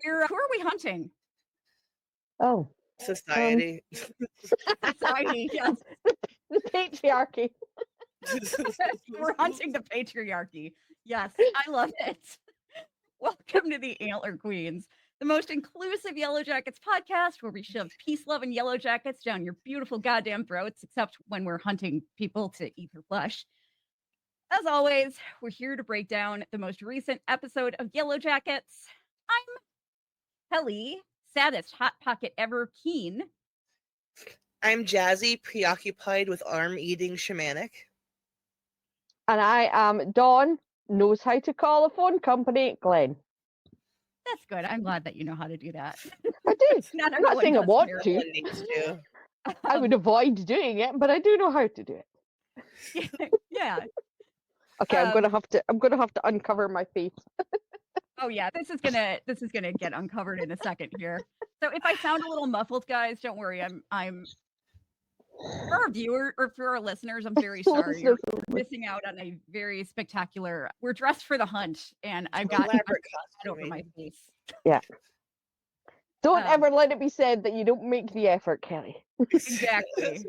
Who are we hunting? Oh, Society. Society, yes. the patriarchy. We're hunting the patriarchy. Yes, I love it. Welcome to the Antler Queens, the most inclusive Yellowjackets podcast where we shove peace, love, and Yellowjackets down your beautiful goddamn throats, except when we're hunting people to eat their flesh. As always, we're here to break down the most recent episode of Yellowjackets. I'm Kelly, saddest hot pocket ever keen. I'm Jazzy, preoccupied with arm-eating shamanic. And I am Dawn, knows how to call a phone company, Glenn. That's good. I'm glad that you know how to do that. I do. Not I'm not saying I everyone want does to. Everyone needs to. I would avoid doing it, but I do know how to do it. Yeah. Okay, I'm gonna have to uncover my face. Oh yeah, this is gonna get uncovered in a second here. So if I sound a little muffled, guys, don't worry. I'm for our viewer or for our listeners, I'm very sorry. You're missing out on a very spectacular. We're dressed for the hunt, and I've got Elaborate over my costuming. face. Yeah. Don't ever let it be said that you don't make the effort, Kelly. Exactly.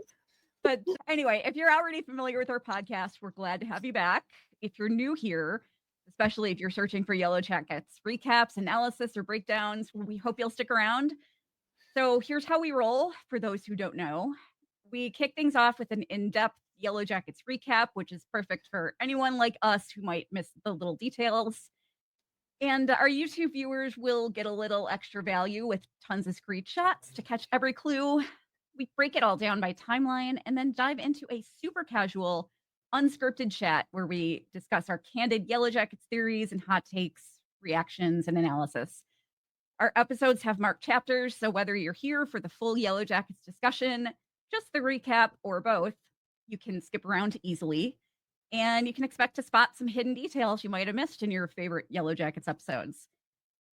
But anyway, if you're already familiar with our podcast, we're glad to have you back. If you're new here, especially if you're searching for Yellowjackets recaps, analysis, or breakdowns, we hope you'll stick around. So here's how we roll for those who don't know. We kick things off with an in-depth Yellowjackets recap, which is perfect for anyone like us who might miss the little details. And our YouTube viewers will get a little extra value with tons of screenshots to catch every clue. We break it all down by timeline and then dive into a super casual, unscripted chat where we discuss our candid Yellowjackets theories and hot takes, reactions, and analysis. Our episodes have marked chapters, so whether you're here for the full Yellowjackets discussion, just the recap, or both, you can skip around easily. And you can expect to spot some hidden details you might have missed in your favorite Yellowjackets episodes.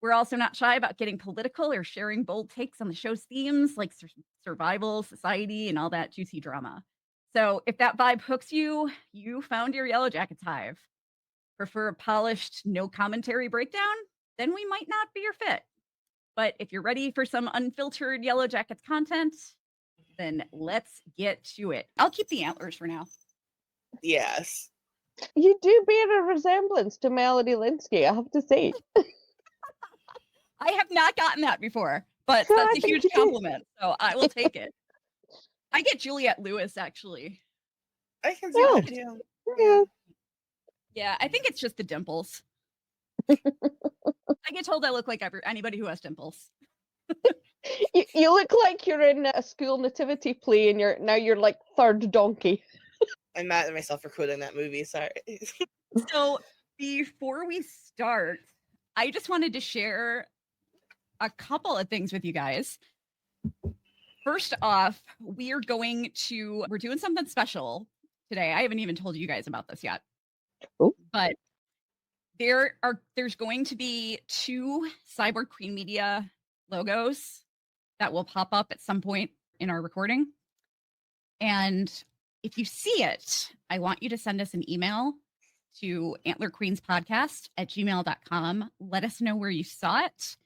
We're also not shy about getting political or sharing bold takes on the show's themes like survival, society, and all that juicy drama. So if that vibe hooks you, you found your Yellowjackets hive. Prefer a polished, no commentary breakdown? Then we might not be your fit. But if you're ready for some unfiltered Yellowjackets content, then let's get to it. I'll keep the antlers for now. Yes. You do bear a resemblance to Melody Linsky, I have to say. I have not gotten that before, but that's a huge compliment, so I will take it. I get Juliette Lewis, actually. I can see that too. Yeah. Yeah, I think it's just the dimples. I get told I look like anybody who has dimples. You look like you're in a school nativity play and you're like third donkey. I'm mad at myself for quoting that movie, sorry. So before we start, I just wanted to share a couple of things with you guys. First off, we're doing something special today. I haven't even told you guys about this yet. Oh. But there's going to be 2 Cyborg Queen Media logos that will pop up at some point in our recording. And if you see it, I want you to send us an email to antlerqueenspodcast@gmail.com. Let us know where you saw it.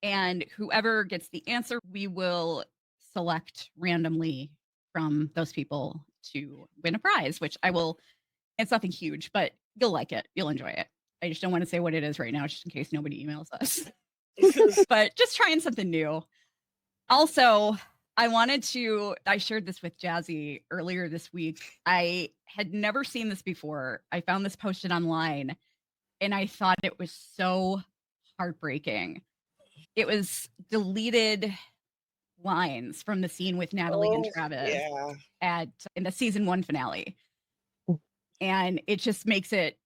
And whoever gets the answer, we will select randomly from those people to win a prize, which it's nothing huge, but you'll like it. You'll enjoy it. I just don't want to say what it is right now, just in case nobody emails us. But just trying something new. Also, I shared this with Jazzy earlier this week. I had never seen this before. I found this posted online and I thought it was so heartbreaking. It was deleted lines from the scene with Natalie and Travis in the season 1 finale. And it just makes it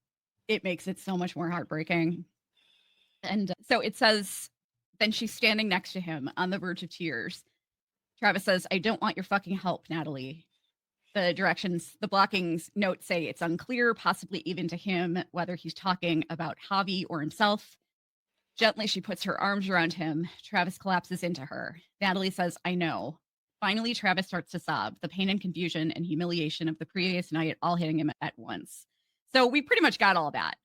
so much more heartbreaking. And so it says, then she's standing next to him on the verge of tears. Travis says, "I don't want your fucking help, Natalie." The blockings notes say it's unclear, possibly even to him, whether he's talking about Javi or himself. Gently, she puts her arms around him. Travis collapses into her. Natalie says, "I know." Finally, Travis starts to sob, the pain and confusion and humiliation of the previous night all hitting him at once. So we pretty much got all that.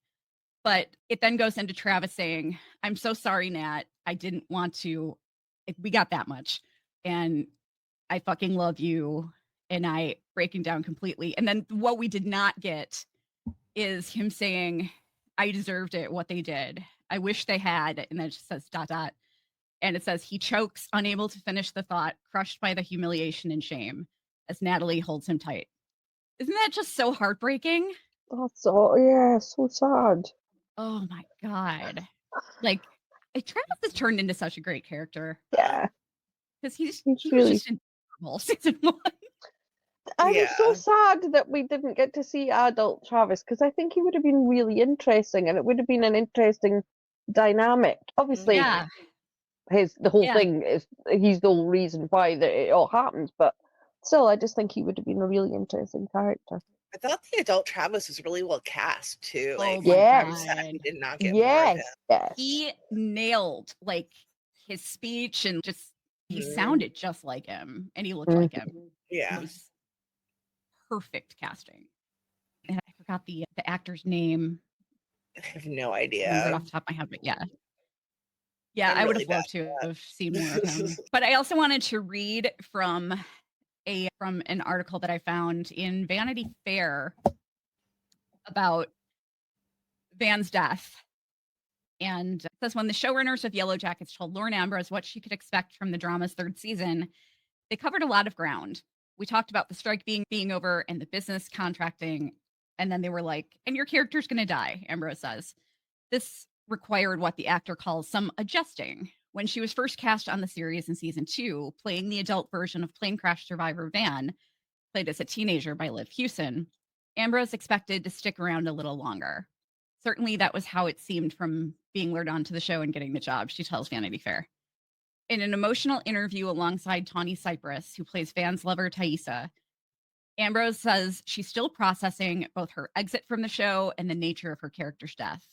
But it then goes into Travis saying, "I'm so sorry, Nat. I didn't want to. We got that much. And I fucking love you. And I breaking down completely. And then what we did not get is him saying, I deserved it, what they did. I wish they had. And then it just says ... And it says he chokes, unable to finish the thought, crushed by the humiliation and shame as Natalie holds him tight. Isn't that just so heartbreaking? That's so, yeah, so sad. Oh my God. Like, Travis has turned into such a great character Yeah, because he's he was really. just incredible season 1. I was so Yeah. sad that we didn't get to see adult Travis because I think he would have been really interesting and it would have been an interesting dynamic. Obviously, Yeah. the whole Yeah. thing is he's the whole reason why that it all happens, but still, I just think he would have been a really interesting character. I thought the adult Travis was really well cast too. Oh Like, my Yes. I'm sad we God. did not get more of him. Yes, yes. He nailed like his speech and just he Mhm. sounded just like him and he looked like him. It Yeah. was perfect casting. And I forgot the actor's name. I have no Right idea. off the top of my head, but yeah. Yeah, I'm I would really have loved to have seen more of him. But I also wanted to read from an article that I found in Vanity Fair about Van's death. And it says when the showrunners of Yellowjackets told Lauren Ambrose what she could expect from the drama's 3rd season, they covered a lot of ground. We talked about the strike being over and the business contracting. And then they were like, and your character's going to die, Ambrose says. This required what the actor calls some adjusting. When she was first cast on the series in season 2, playing the adult version of plane crash survivor Van, played as a teenager by Liv Hewson, Ambrose expected to stick around a little longer. Certainly that was how it seemed from being lured onto the show and getting the job, she tells Vanity Fair. In an emotional interview alongside Tawny Cypress, who plays Van's lover Thaisa, Ambrose says she's still processing both her exit from the show and the nature of her character's death.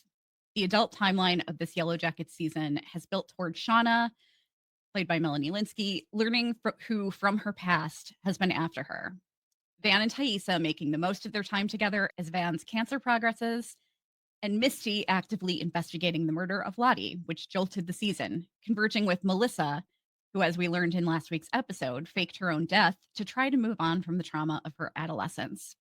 The adult timeline of this Yellowjackets season has built toward Shauna, played by Melanie Linsky, learning who from her past has been after her. Van and Thaisa making the most of their time together as Van's cancer progresses, and Misty actively investigating the murder of Lottie, which jolted the season, converging with Melissa, who, as we learned in last week's episode, faked her own death to try to move on from the trauma of her adolescence.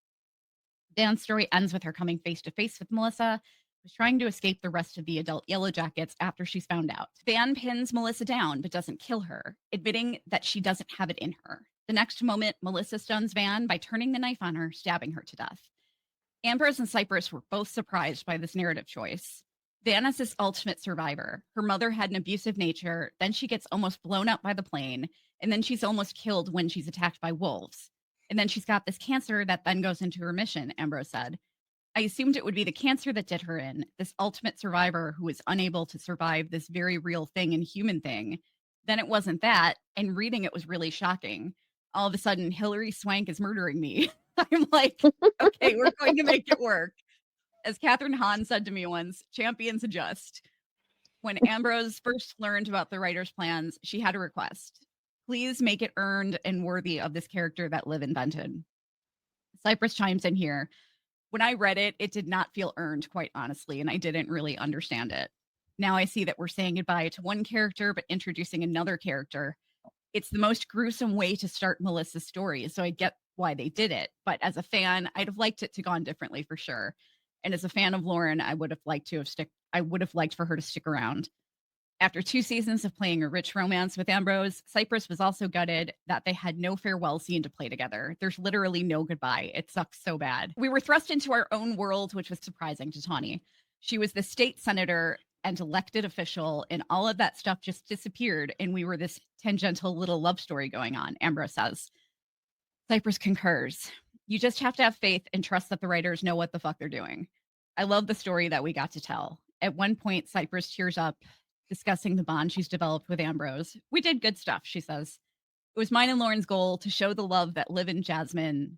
Van's story ends with her coming face to face with Melissa, who's trying to escape the rest of the adult Yellowjackets after she's found out. Van pins Melissa down but doesn't kill her, admitting that she doesn't have it in her. The next moment, Melissa stuns Van by turning the knife on her, stabbing her to death. Ambrose and Cypress were both surprised by this narrative choice. Van is this ultimate survivor. Her mother had an abusive nature, then she gets almost blown up by the plane, and then she's almost killed when she's attacked by wolves. And then she's got this cancer that then goes into remission, Ambrose said. I assumed it would be the cancer that did her in, this ultimate survivor who was unable to survive this very real thing and human thing. Then it wasn't that, and reading it was really shocking. All of a sudden, Hilary Swank is murdering me. I'm like, okay, we're going to make it work. As Catherine Hahn said to me once, champions adjust. When Ambrose first learned about the writer's plans, she had a request. Please make it earned and worthy of this character that Liv invented. Cypress chimes in here. When I read it, it did not feel earned, quite honestly, and I didn't really understand it. Now I see that we're saying goodbye to one character, but introducing another character. It's the most gruesome way to start Melissa's story, so I get why they did it. But as a fan, I'd have liked it to gone differently for sure. And as a fan of Lauren, I would have liked for her to stick around. After 2 seasons of playing a rich romance with Ambrose, Cypress was also gutted that they had no farewell scene to play together. There's literally no goodbye. It sucks so bad. We were thrust into our own world, which was surprising to Tawny. She was the state senator and elected official, and all of that stuff just disappeared, and we were this tangential little love story going on, Ambrose says. Cypress concurs. You just have to have faith and trust that the writers know what the fuck they're doing. I love the story that we got to tell. At one point, Cypress tears up, discussing the bond she's developed with Ambrose. We did good stuff, she says. It was mine and Lauren's goal to show the love that Liv and Jasmine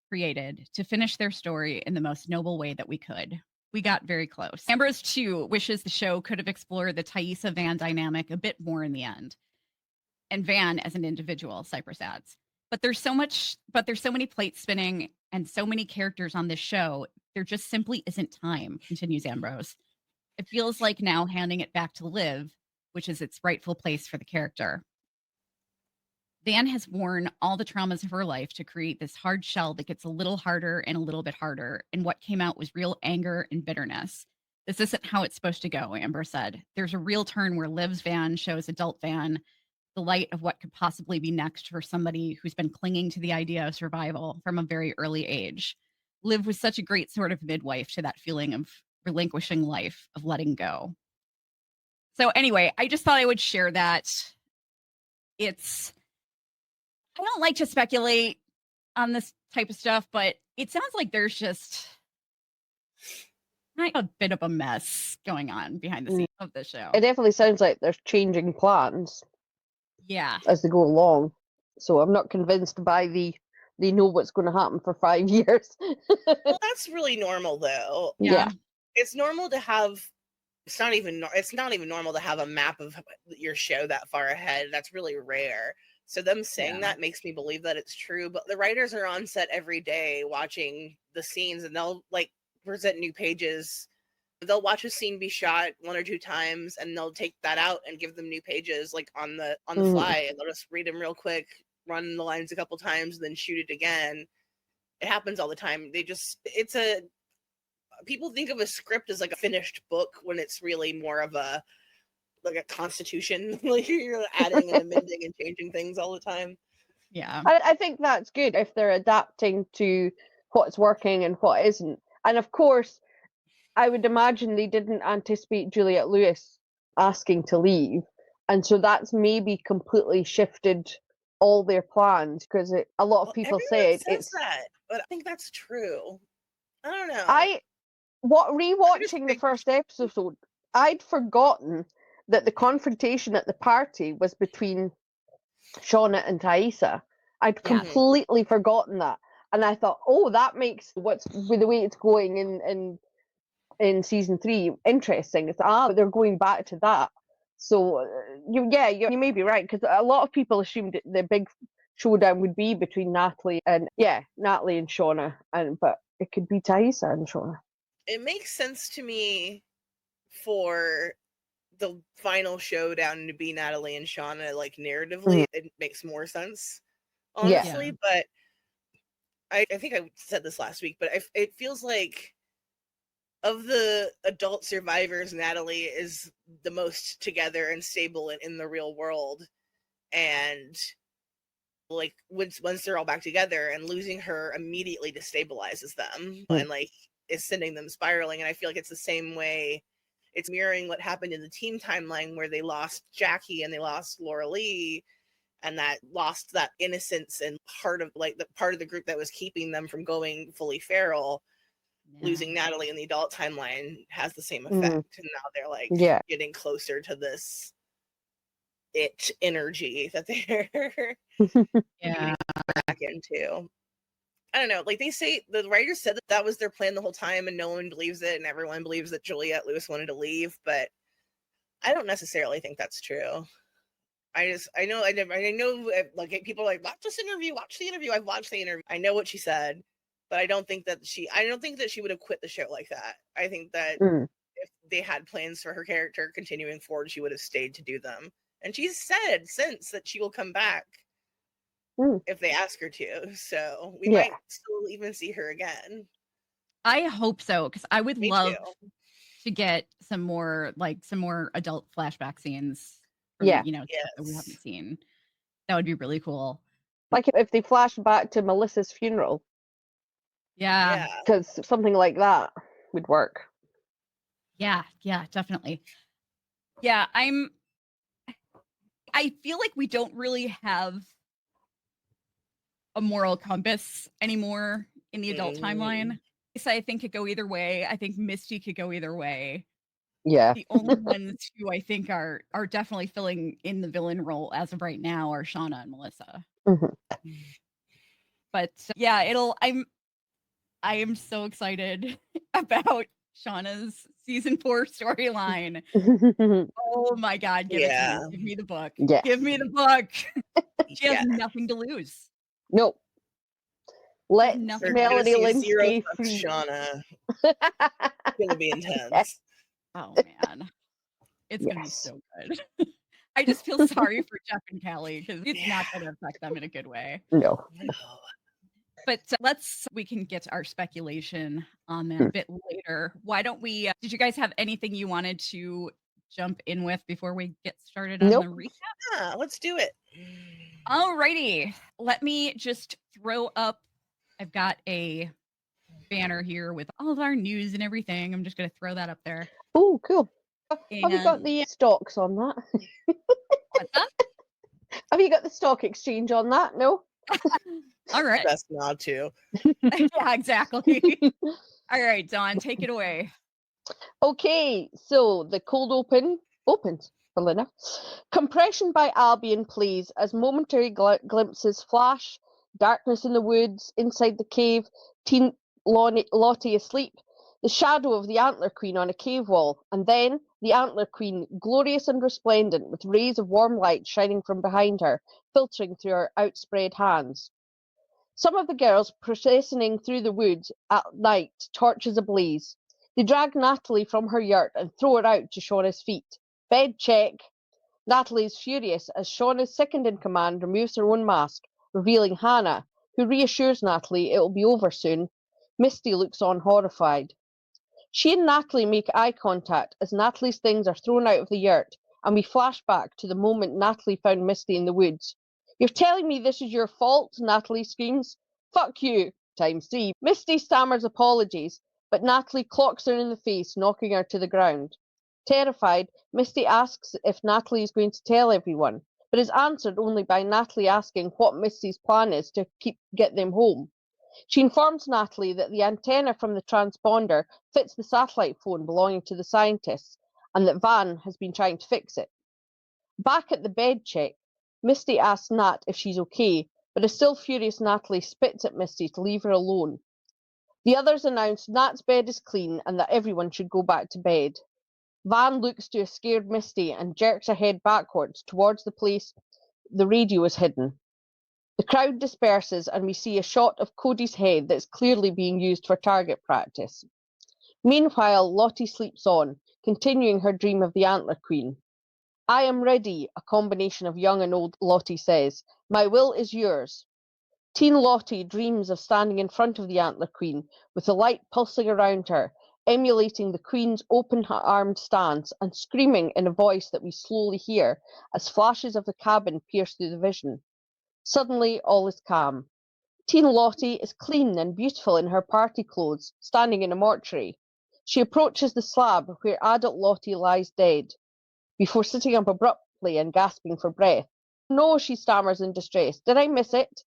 created, to finish their story in the most noble way that we could. We got very close. Ambrose, too, wishes the show could have explored the Thaisa Van dynamic a bit more in the end. And Van as an individual, Cypress adds. But there's so many plates spinning and so many characters on this show, there just simply isn't time, continues Ambrose. It feels like now handing it back to Liv, which is its rightful place for the character. Van has worn all the traumas of her life to create this hard shell that gets a little harder and a little bit harder. And what came out was real anger and bitterness. This isn't how it's supposed to go, Amber said. There's a real turn where Liv's Van shows adult Van the light of what could possibly be next for somebody who's been clinging to the idea of survival from a very early age. Liv was such a great sort of midwife to that feeling of relinquishing life, of letting go. So anyway, I just thought I would share that. I don't like to speculate on this type of stuff, but it sounds like there's just a bit of a mess going on behind the scenes of the show. It definitely sounds like there's changing plans. Yeah. As they go along. So I'm not convinced by they know what's going to happen for 5 years. Well, that's really normal though. Yeah. It's normal to have it's not even normal to have a map of your show that far ahead. That's really rare. So them saying that makes me believe that it's true, but the writers are on set every day watching the scenes, and they'll like present new pages. They'll watch a scene be shot 1 or 2 times, and they'll take that out and give them new pages like on the fly, and they'll just read them real quick, run the lines a couple times, and then shoot it again. It happens all the time. People think of a script as like a finished book when it's really more of a constitution. Like you're adding and amending and changing things all the time. Yeah. I think that's good if they're adapting to what's working and what isn't. And of course, I would imagine they didn't anticipate Juliette Lewis asking to leave. And so that's maybe completely shifted all their plans, because a lot of people said it's that, but I think that's true. I don't know. Rewatching the first episode, I'd forgotten that the confrontation at the party was between Shauna and Thaisa. I'd completely forgotten that. And I thought, that makes with the way it's going in season 3 interesting. It's they're going back to that. So you may be right, because a lot of people assumed the big showdown would be between Natalie and Shauna, but it could be Thaisa and Shauna. It makes sense to me for the final showdown to be Natalie and Shauna, like narratively. It makes more sense, honestly. But I think I said this last week, but it feels like of the adult survivors, Natalie is the most together and stable in the real world. And like once they're all back together, and losing her immediately destabilizes them and like is sending them spiraling. And I feel like it's the same way. It's mirroring what happened in the team timeline, where they lost Jackie and they lost Laura Lee, and that lost that innocence and part of the group that was keeping them from going fully feral. Losing Natalie in the adult timeline has the same effect. And now they're like getting closer to this energy that they're getting back into. I don't know. Like they say, the writers said that was their plan the whole time, and no one believes it, and everyone believes that Juliette Lewis wanted to leave, but I don't necessarily think that's true. I know like people are like, watch the interview. I've watched the interview. I know what she said, but I don't think that she would have quit the show like that. I think that if they had plans for her character continuing forward, she would have stayed to do them. And she's said since that she will come back if they ask her to. So we might still even see her again. I hope so, because I would love to get some more adult flashback scenes from, that we haven't seen. That would be really cool. Like if they flash back to Melissa's funeral. Yeah. Because something like that would work. Yeah, definitely. Yeah, I feel like we don't really have a moral compass anymore in the adult timeline. So I think could go either way. I think Misty could go either way. Yeah. The only ones who I think are definitely filling in the villain role as of right now are Shauna and Melissa. But I am so excited about Shauna's season 4 storyline. Oh my God, give it to me. Give me the book. Yes. Give me the book. She has nothing to lose. Nope. Let Melody Linsky Shauna. It's gonna be intense. Oh man. It's going to be so good. I just feel sorry for Jeff and Callie because it's not going to affect them in a good way. No. But we can get our speculation on that a bit later. Why don't we, did you guys have anything you wanted to jump in with before we get started on the recap? Yeah, let's do it. Alrighty. Let me just throw up, I've got a banner here with all of our news and everything. I'm just going to throw that up there. Oh, cool. Have you got the stocks on that? What's that? Have you got the stock exchange on that? No? All right. Best not to. Yeah, exactly. All right, Dawn, take it away. Okay, so the cold opens, funnily enough. Compression by Albion plays as momentary glimpses flash, darkness in the woods, inside the cave, teen Lottie asleep, the shadow of the Antler Queen on a cave wall, and then the Antler Queen, glorious and resplendent, with rays of warm light shining from behind her, filtering through her outspread hands. Some of the girls processioning through the woods at night, torches ablaze. They drag Natalie from her yurt and throw her out to Shauna's feet. Bed check. Natalie is furious as Shauna's second-in-command removes her own mask, revealing Hannah, who reassures Natalie it will be over soon. Misty looks on horrified. She and Natalie make eye contact as Natalie's things are thrown out of the yurt, and we flash back to the moment Natalie found Misty in the woods. You're telling me this is your fault? Natalie screams. Fuck you, times 3. Misty stammers apologies, but Natalie clocks her in the face, knocking her to the ground. Terrified, Misty asks if Natalie is going to tell everyone, but is answered only by Natalie asking what Misty's plan is to get them home. She informs Natalie that the antenna from the transponder fits the satellite phone belonging to the scientists, and that Van has been trying to fix it. Back at the bed check, Misty asks Nat if she's okay, but a still furious Natalie spits at Misty to leave her alone. The others announce Nat's bed is clean and that everyone should go back to bed. Van looks to a scared Misty and jerks her head backwards towards the place the radio is hidden. The crowd disperses and we see a shot of Cody's head that's clearly being used for target practice. Meanwhile, Lottie sleeps on, continuing her dream of the Antler Queen. I am ready, a combination of young and old, Lottie says. My will is yours. Teen Lottie dreams of standing in front of the Antler Queen, with the light pulsing around her, emulating the Queen's open-armed stance and screaming in a voice that we slowly hear as flashes of the cabin pierce through the vision. Suddenly, all is calm. Teen Lottie is clean and beautiful in her party clothes, standing in a mortuary. She approaches the slab where adult Lottie lies dead, before sitting up abruptly and gasping for breath. No, she stammers in distress. Did I miss it?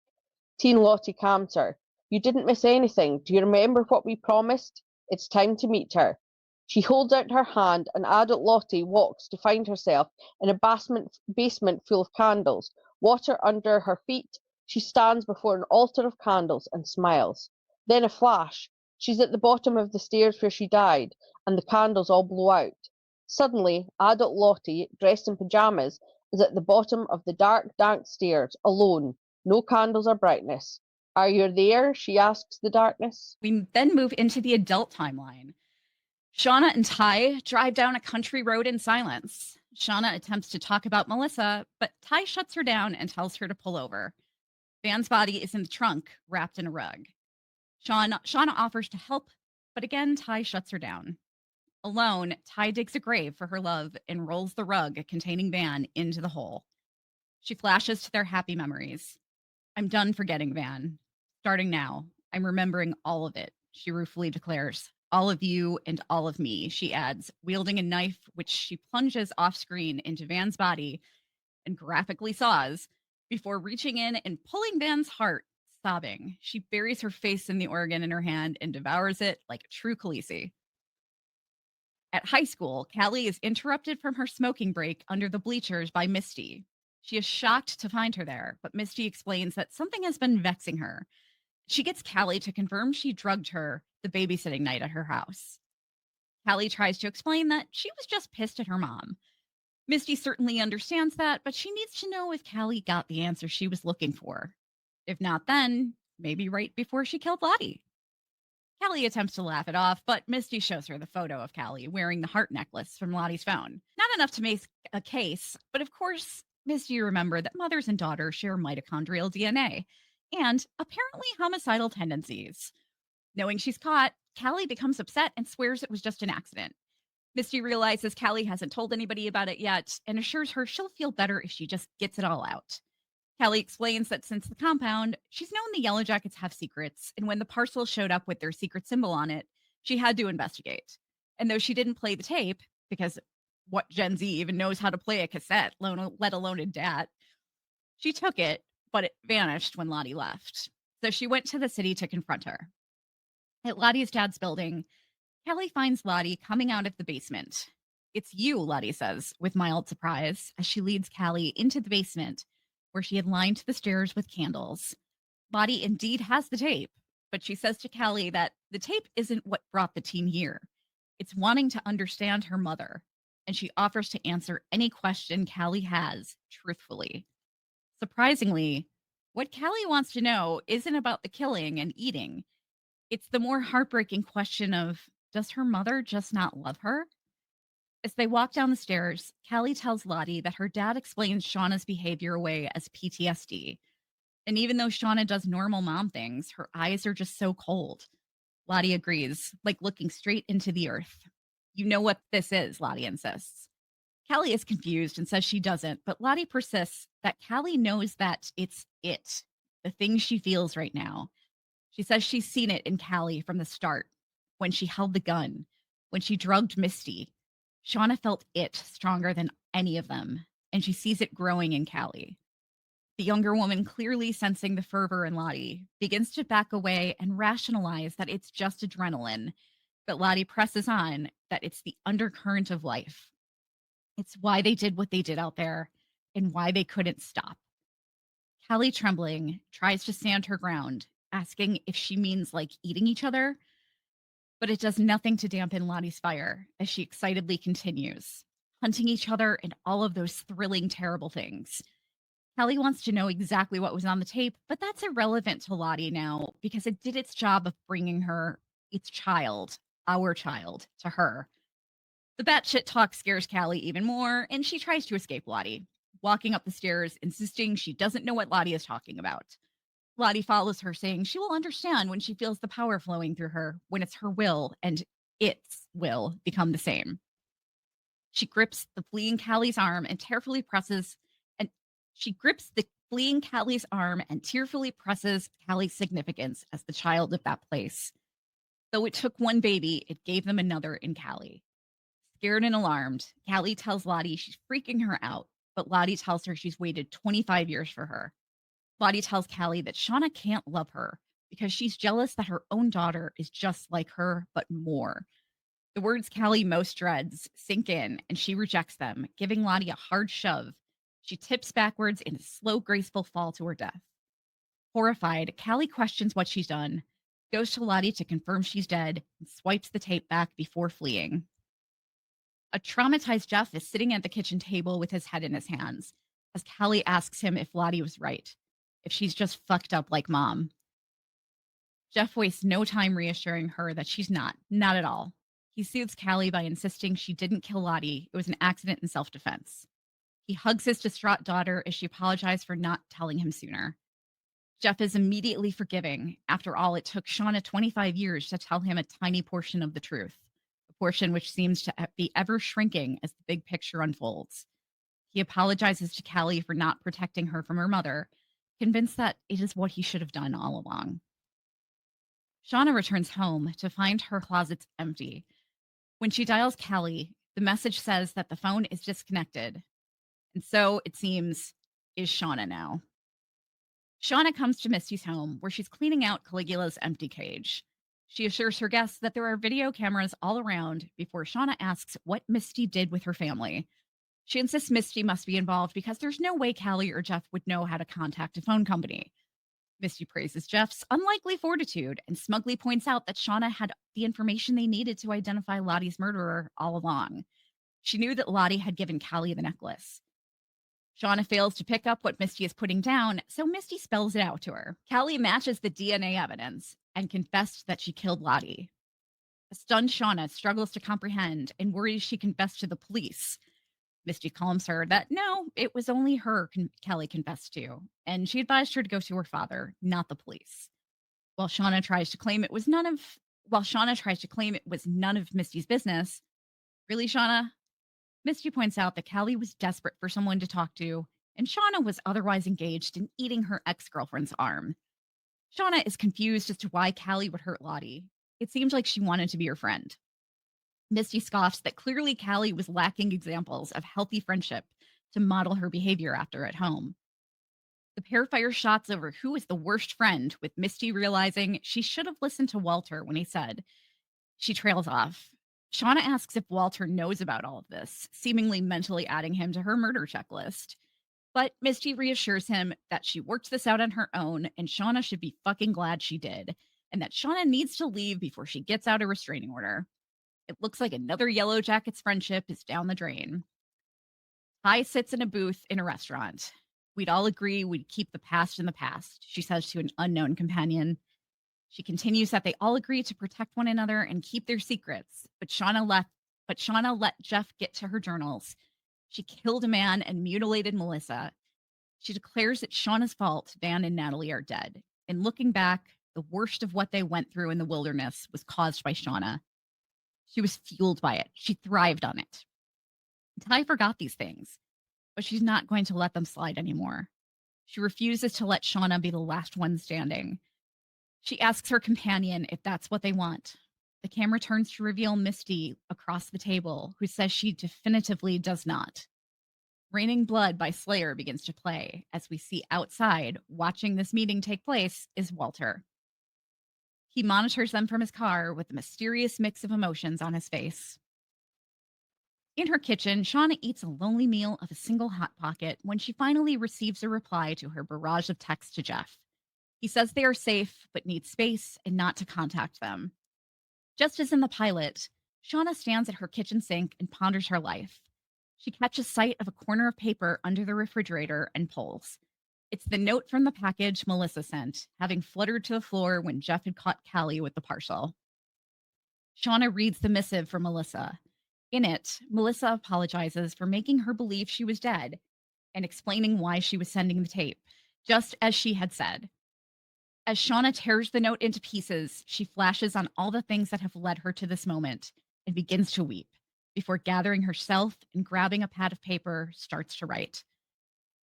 Teen Lottie calms her. You didn't miss anything. Do you remember what we promised? It's time to meet her. She holds out her hand and adult Lottie walks to find herself in a basement full of candles, water under her feet. She stands before an altar of candles and smiles. Then a flash. She's at the bottom of the stairs where she died, and the candles all blow out. Suddenly, adult Lottie, dressed in pajamas, is at the bottom of the dark, dank stairs, alone. No candles or brightness. Are you there? She asks the darkness. We then move into the adult timeline. Shauna and Ty drive down a country road in silence. Shauna attempts to talk about Melissa, but Ty shuts her down and tells her to pull over. Van's body is in the trunk, wrapped in a rug. Shauna offers to help, but again, Ty shuts her down. Alone, Ty digs a grave for her love and rolls the rug containing Van into the hole. She flashes to their happy memories. I'm done forgetting Van. Starting now, I'm remembering all of it, she ruefully declares. All of you and all of me, she adds, wielding a knife which she plunges off screen into Van's body and graphically saws before reaching in and pulling Van's heart, sobbing. She buries her face in the organ in her hand and devours it like a true Khaleesi. At high school, Callie is interrupted from her smoking break under the bleachers by Misty. She is shocked to find her there, but Misty explains that something has been vexing her. She gets Callie to confirm she drugged her the babysitting night at her house. Callie tries to explain that she was just pissed at her mom. Misty certainly understands that, but she needs to know if Callie got the answer she was looking for. If not then, maybe right before she killed Lottie. Callie attempts to laugh it off, but Misty shows her the photo of Callie wearing the heart necklace from Lottie's phone. Not enough to make a case, but of course, Misty, you remember that mothers and daughters share mitochondrial DNA and apparently homicidal tendencies. Knowing she's caught, Callie becomes upset and swears it was just an accident. Misty realizes Callie hasn't told anybody about it yet and assures her she'll feel better if she just gets it all out. Callie explains that since the compound, she's known the Yellowjackets have secrets, and when the parcel showed up with their secret symbol on it, she had to investigate. And though she didn't play the tape, because what Gen Z even knows how to play a cassette, let alone a DAT, she took it, but it vanished when Lottie left. So she went to the city to confront her. At Lottie's dad's building, Callie finds Lottie coming out of the basement. It's you, Lottie says, with mild surprise, as she leads Callie into the basement, where she had lined the stairs with candles. Lottie indeed has the tape, but she says to Callie that the tape isn't what brought the teen here. It's wanting to understand her mother, and she offers to answer any question Callie has truthfully. Surprisingly, what Callie wants to know isn't about the killing and eating. It's the more heartbreaking question of, does her mother just not love her? As they walk down the stairs, Callie tells Lottie that her dad explains Shauna's behavior away as PTSD. And even though Shauna does normal mom things, her eyes are just so cold. Lottie agrees, like looking straight into the earth. You know what this is, Lottie insists. Callie is confused and says she doesn't, but Lottie persists that Callie knows that it's it, the thing she feels right now. She says she's seen it in Callie from the start, when she held the gun, when she drugged Misty. Shauna felt it stronger than any of them, and she sees it growing in Callie. The younger woman, clearly sensing the fervor in Lottie, begins to back away and rationalize that it's just adrenaline, but Lottie presses on that it's the undercurrent of life. It's why they did what they did out there and why they couldn't stop. Callie, trembling, tries to stand her ground, asking if she means like eating each other, but it does nothing to dampen Lottie's fire as she excitedly continues, hunting each other and all of those thrilling, terrible things. Callie wants to know exactly what was on the tape, but that's irrelevant to Lottie now because it did its job of bringing her, its child, our child, to her. The batshit talk scares Callie even more, and she tries to escape Lottie, walking up the stairs, insisting she doesn't know what Lottie is talking about. Lottie follows her, saying she will understand when she feels the power flowing through her, when it's her will and its will become the same. She grips the fleeing Callie's arm and tearfully presses, and she grips the fleeing Callie's arm and tearfully presses Callie's significance as the child of that place. Though it took one baby, it gave them another in Callie. Scared and alarmed, Callie tells Lottie she's freaking her out, but Lottie tells her she's waited 25 years for her. Lottie tells Callie that Shauna can't love her because she's jealous that her own daughter is just like her, but more. The words Callie most dreads sink in, and she rejects them, giving Lottie a hard shove. She tips backwards in a slow, graceful fall to her death. Horrified, Callie questions what she's done, goes to Lottie to confirm she's dead, and swipes the tape back before fleeing. A traumatized Jeff is sitting at the kitchen table with his head in his hands as Callie asks him if Lottie was right, if she's just fucked up like mom. Jeff wastes no time reassuring her that she's not at all. He soothes Callie by insisting she didn't kill Lottie. It was an accident in self-defense. He hugs his distraught daughter as she apologized for not telling him sooner. Jeff is immediately forgiving. After all, it took Shauna 25 years to tell him a tiny portion of the truth, a portion which seems to be ever shrinking as the big picture unfolds. He apologizes to Callie for not protecting her from her mother, convinced that it is what he should have done all along. Shauna returns home to find her closets empty. When she dials Callie, the message says that the phone is disconnected. And so, it seems, is Shauna now. Shauna comes to Misty's home, where she's cleaning out Caligula's empty cage. She assures her guests that there are video cameras all around before Shauna asks what Misty did with her family. She insists Misty must be involved because there's no way Callie or Jeff would know how to contact a phone company. Misty praises Jeff's unlikely fortitude and smugly points out that Shauna had the information they needed to identify Lottie's murderer all along. She knew that Lottie had given Callie the necklace. Shauna fails to pick up what Misty is putting down, so Misty spells it out to her. Callie matches the DNA evidence and confessed that she killed Lottie. A stunned Shauna struggles to comprehend and worries she confessed to the police. Misty calms her that no, it was only her Kelly confessed to, and she advised her to go to her father, not the police. While Shauna tries to claim it was none of while Shauna tries to claim it was none of Misty's business, really, Shauna? Misty points out that Callie was desperate for someone to talk to, and Shauna was otherwise engaged in eating her ex-girlfriend's arm. Shauna is confused as to why Callie would hurt Lottie. It seemed like she wanted to be her friend. Misty scoffs that clearly Callie was lacking examples of healthy friendship to model her behavior after at home. The pair fire shots over who is the worst friend, with Misty realizing she should have listened to Walter when he said. She trails off. Shauna asks if Walter knows about all of this, seemingly mentally adding him to her murder checklist. But Misty reassures him that she worked this out on her own, and Shauna should be fucking glad she did, and that Shauna needs to leave before she gets out a restraining order. It looks like another Yellowjackets friendship is down the drain. Ty sits in a booth in a restaurant. We'd all agree we'd keep the past in the past, she says to an unknown companion. She continues that they all agree to protect one another and keep their secrets, but Shauna let Jeff get to her journals. She killed a man and mutilated Melissa. She declares it's Shauna's fault Van and Natalie are dead. And looking back, the worst of what they went through in the wilderness was caused by Shauna. She was fueled by it. She thrived on it. Ty forgot these things, but she's not going to let them slide anymore. She refuses to let Shauna be the last one standing. She asks her companion if that's what they want. The camera turns to reveal Misty across the table, who says she definitively does not. Raining Blood by Slayer begins to play as we see outside, watching this meeting take place, is Walter. He monitors them from his car with a mysterious mix of emotions on his face. In her kitchen, Shauna eats a lonely meal of a single Hot Pocket when she finally receives a reply to her barrage of texts to Jeff. He says they are safe, but need space and not to contact them. Just as in the pilot, Shauna stands at her kitchen sink and ponders her life. She catches sight of a corner of paper under the refrigerator and pulls. It's the note from the package Melissa sent, having fluttered to the floor when Jeff had caught Callie with the parcel. Shauna reads the missive from Melissa. In it, Melissa apologizes for making her believe she was dead and explaining why she was sending the tape, just as she had said. As Shauna tears the note into pieces, she flashes on all the things that have led her to this moment and begins to weep before gathering herself and grabbing a pad of paper, starts to write.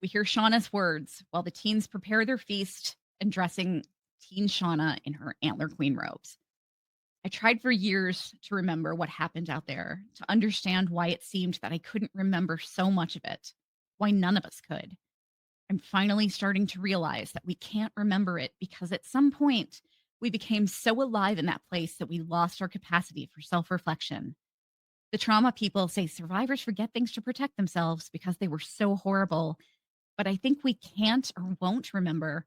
We hear Shauna's words while the teens prepare their feast and dressing teen Shauna in her Antler Queen robes. I tried for years to remember what happened out there, to understand why it seemed that I couldn't remember so much of it, why none of us could. I'm finally starting to realize that we can't remember it because at some point we became so alive in that place that we lost our capacity for self-reflection. The trauma people say survivors forget things to protect themselves because they were so horrible, but I think we can't or won't remember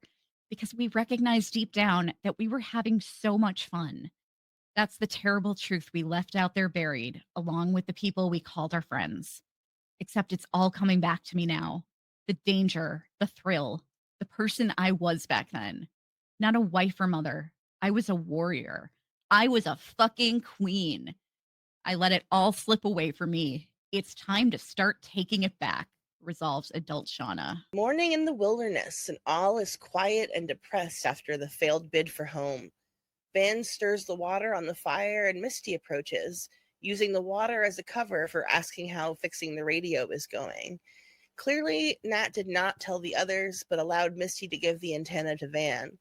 because we recognize deep down that we were having so much fun. That's the terrible truth we left out there buried, along with the people we called our friends. Except it's all coming back to me now. The danger, the thrill, the person I was back then. Not a wife or mother. I was a warrior. I was a fucking queen. I let it all slip away from me. It's time to start taking it back, resolves adult Shauna. Morning in the wilderness, and all is quiet and depressed after the failed bid for home. Van stirs the water on the fire and Misty approaches, using the water as a cover for asking how fixing the radio is going. Clearly, Nat did not tell the others, but allowed Misty to give the antenna to Van.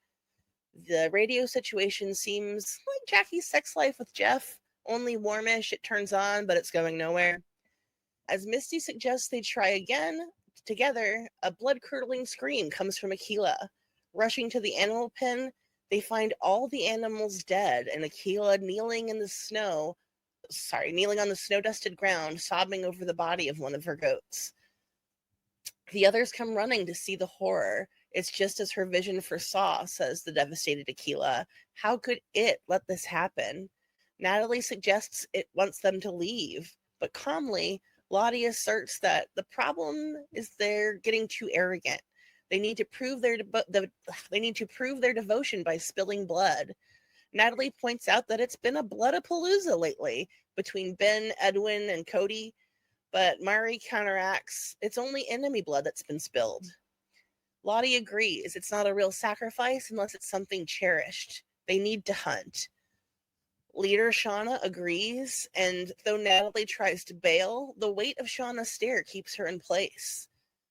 The radio situation seems like Jackie's sex life with Jeff, only warmish, it turns on, but it's going nowhere. As Misty suggests they try again, together, a blood-curdling scream comes from Aquila. Rushing to the animal pen, they find all the animals dead, and Aquila kneeling on the snow-dusted ground, sobbing over the body of one of her goats. The others come running to see the horror. It's just as her vision foresaw, says the devastated Aquila. How could it let this happen? Natalie suggests it wants them to leave, but calmly, Lottie asserts that the problem is they're getting too arrogant. They need to prove their devotion by spilling blood. Natalie points out that it's been a bloodapalooza lately between Ben, Edwin, and Cody, But Mari counteracts, it's only enemy blood that's been spilled. Lottie agrees, it's not a real sacrifice unless it's something cherished. They need to hunt. Leader Shauna agrees, and though Natalie tries to bail, the weight of Shauna's stare keeps her in place.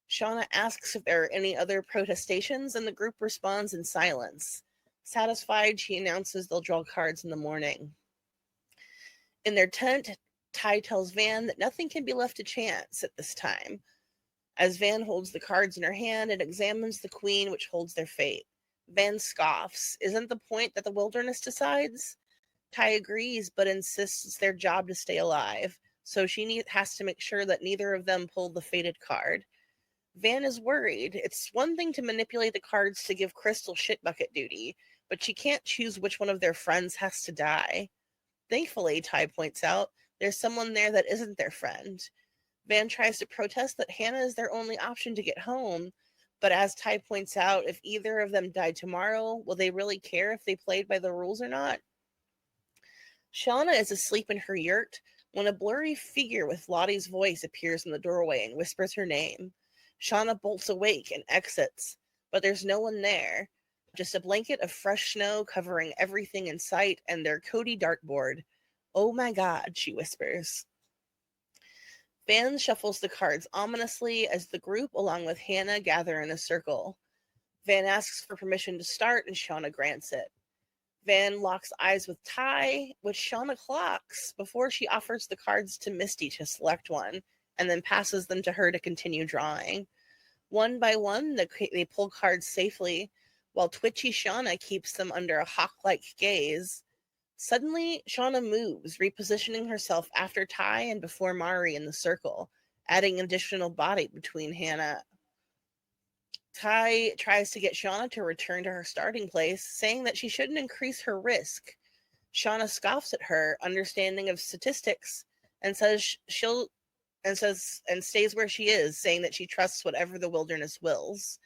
Shauna asks if there are any other protestations, and the group responds in silence. Satisfied, she announces they'll draw cards in the morning. In their tent, Ty tells Van that nothing can be left to chance at this time. As Van holds the cards in her hand and examines the queen which holds their fate, Van scoffs. Isn't the point that the wilderness decides? Ty agrees, but insists it's their job to stay alive, so she has to make sure that neither of them pull the fated card. Van is worried. It's one thing to manipulate the cards to give Crystal shitbucket duty, but she can't choose which one of their friends has to die. Thankfully, Ty points out, there's someone there that isn't their friend. Van tries to protest that Hannah is their only option to get home, but as Ty points out, if either of them died tomorrow, will they really care if they played by the rules or not? Shauna is asleep in her yurt when a blurry figure with Lottie's voice appears in the doorway and whispers her name. Shauna bolts awake and exits, but there's no one there. Just a blanket of fresh snow covering everything in sight and their Cody dartboard. Oh my God, she whispers. Van shuffles the cards ominously as the group, along with Hannah, gather in a circle. Van asks for permission to start, and Shauna grants it. Van locks eyes with Ty, which Shauna clocks before she offers the cards to Misty to select one, and then passes them to her to continue drawing. One by one, they pull cards safely, while twitchy Shauna keeps them under a hawk-like gaze. Suddenly, Shauna moves, repositioning herself after Ty and before Mari in the circle, adding additional body between Hannah. Ty tries to get Shauna to return to her starting place, saying that she shouldn't increase her risk. Shauna scoffs at her understanding of statistics and says stays where she is, saying that she trusts whatever the wilderness wills.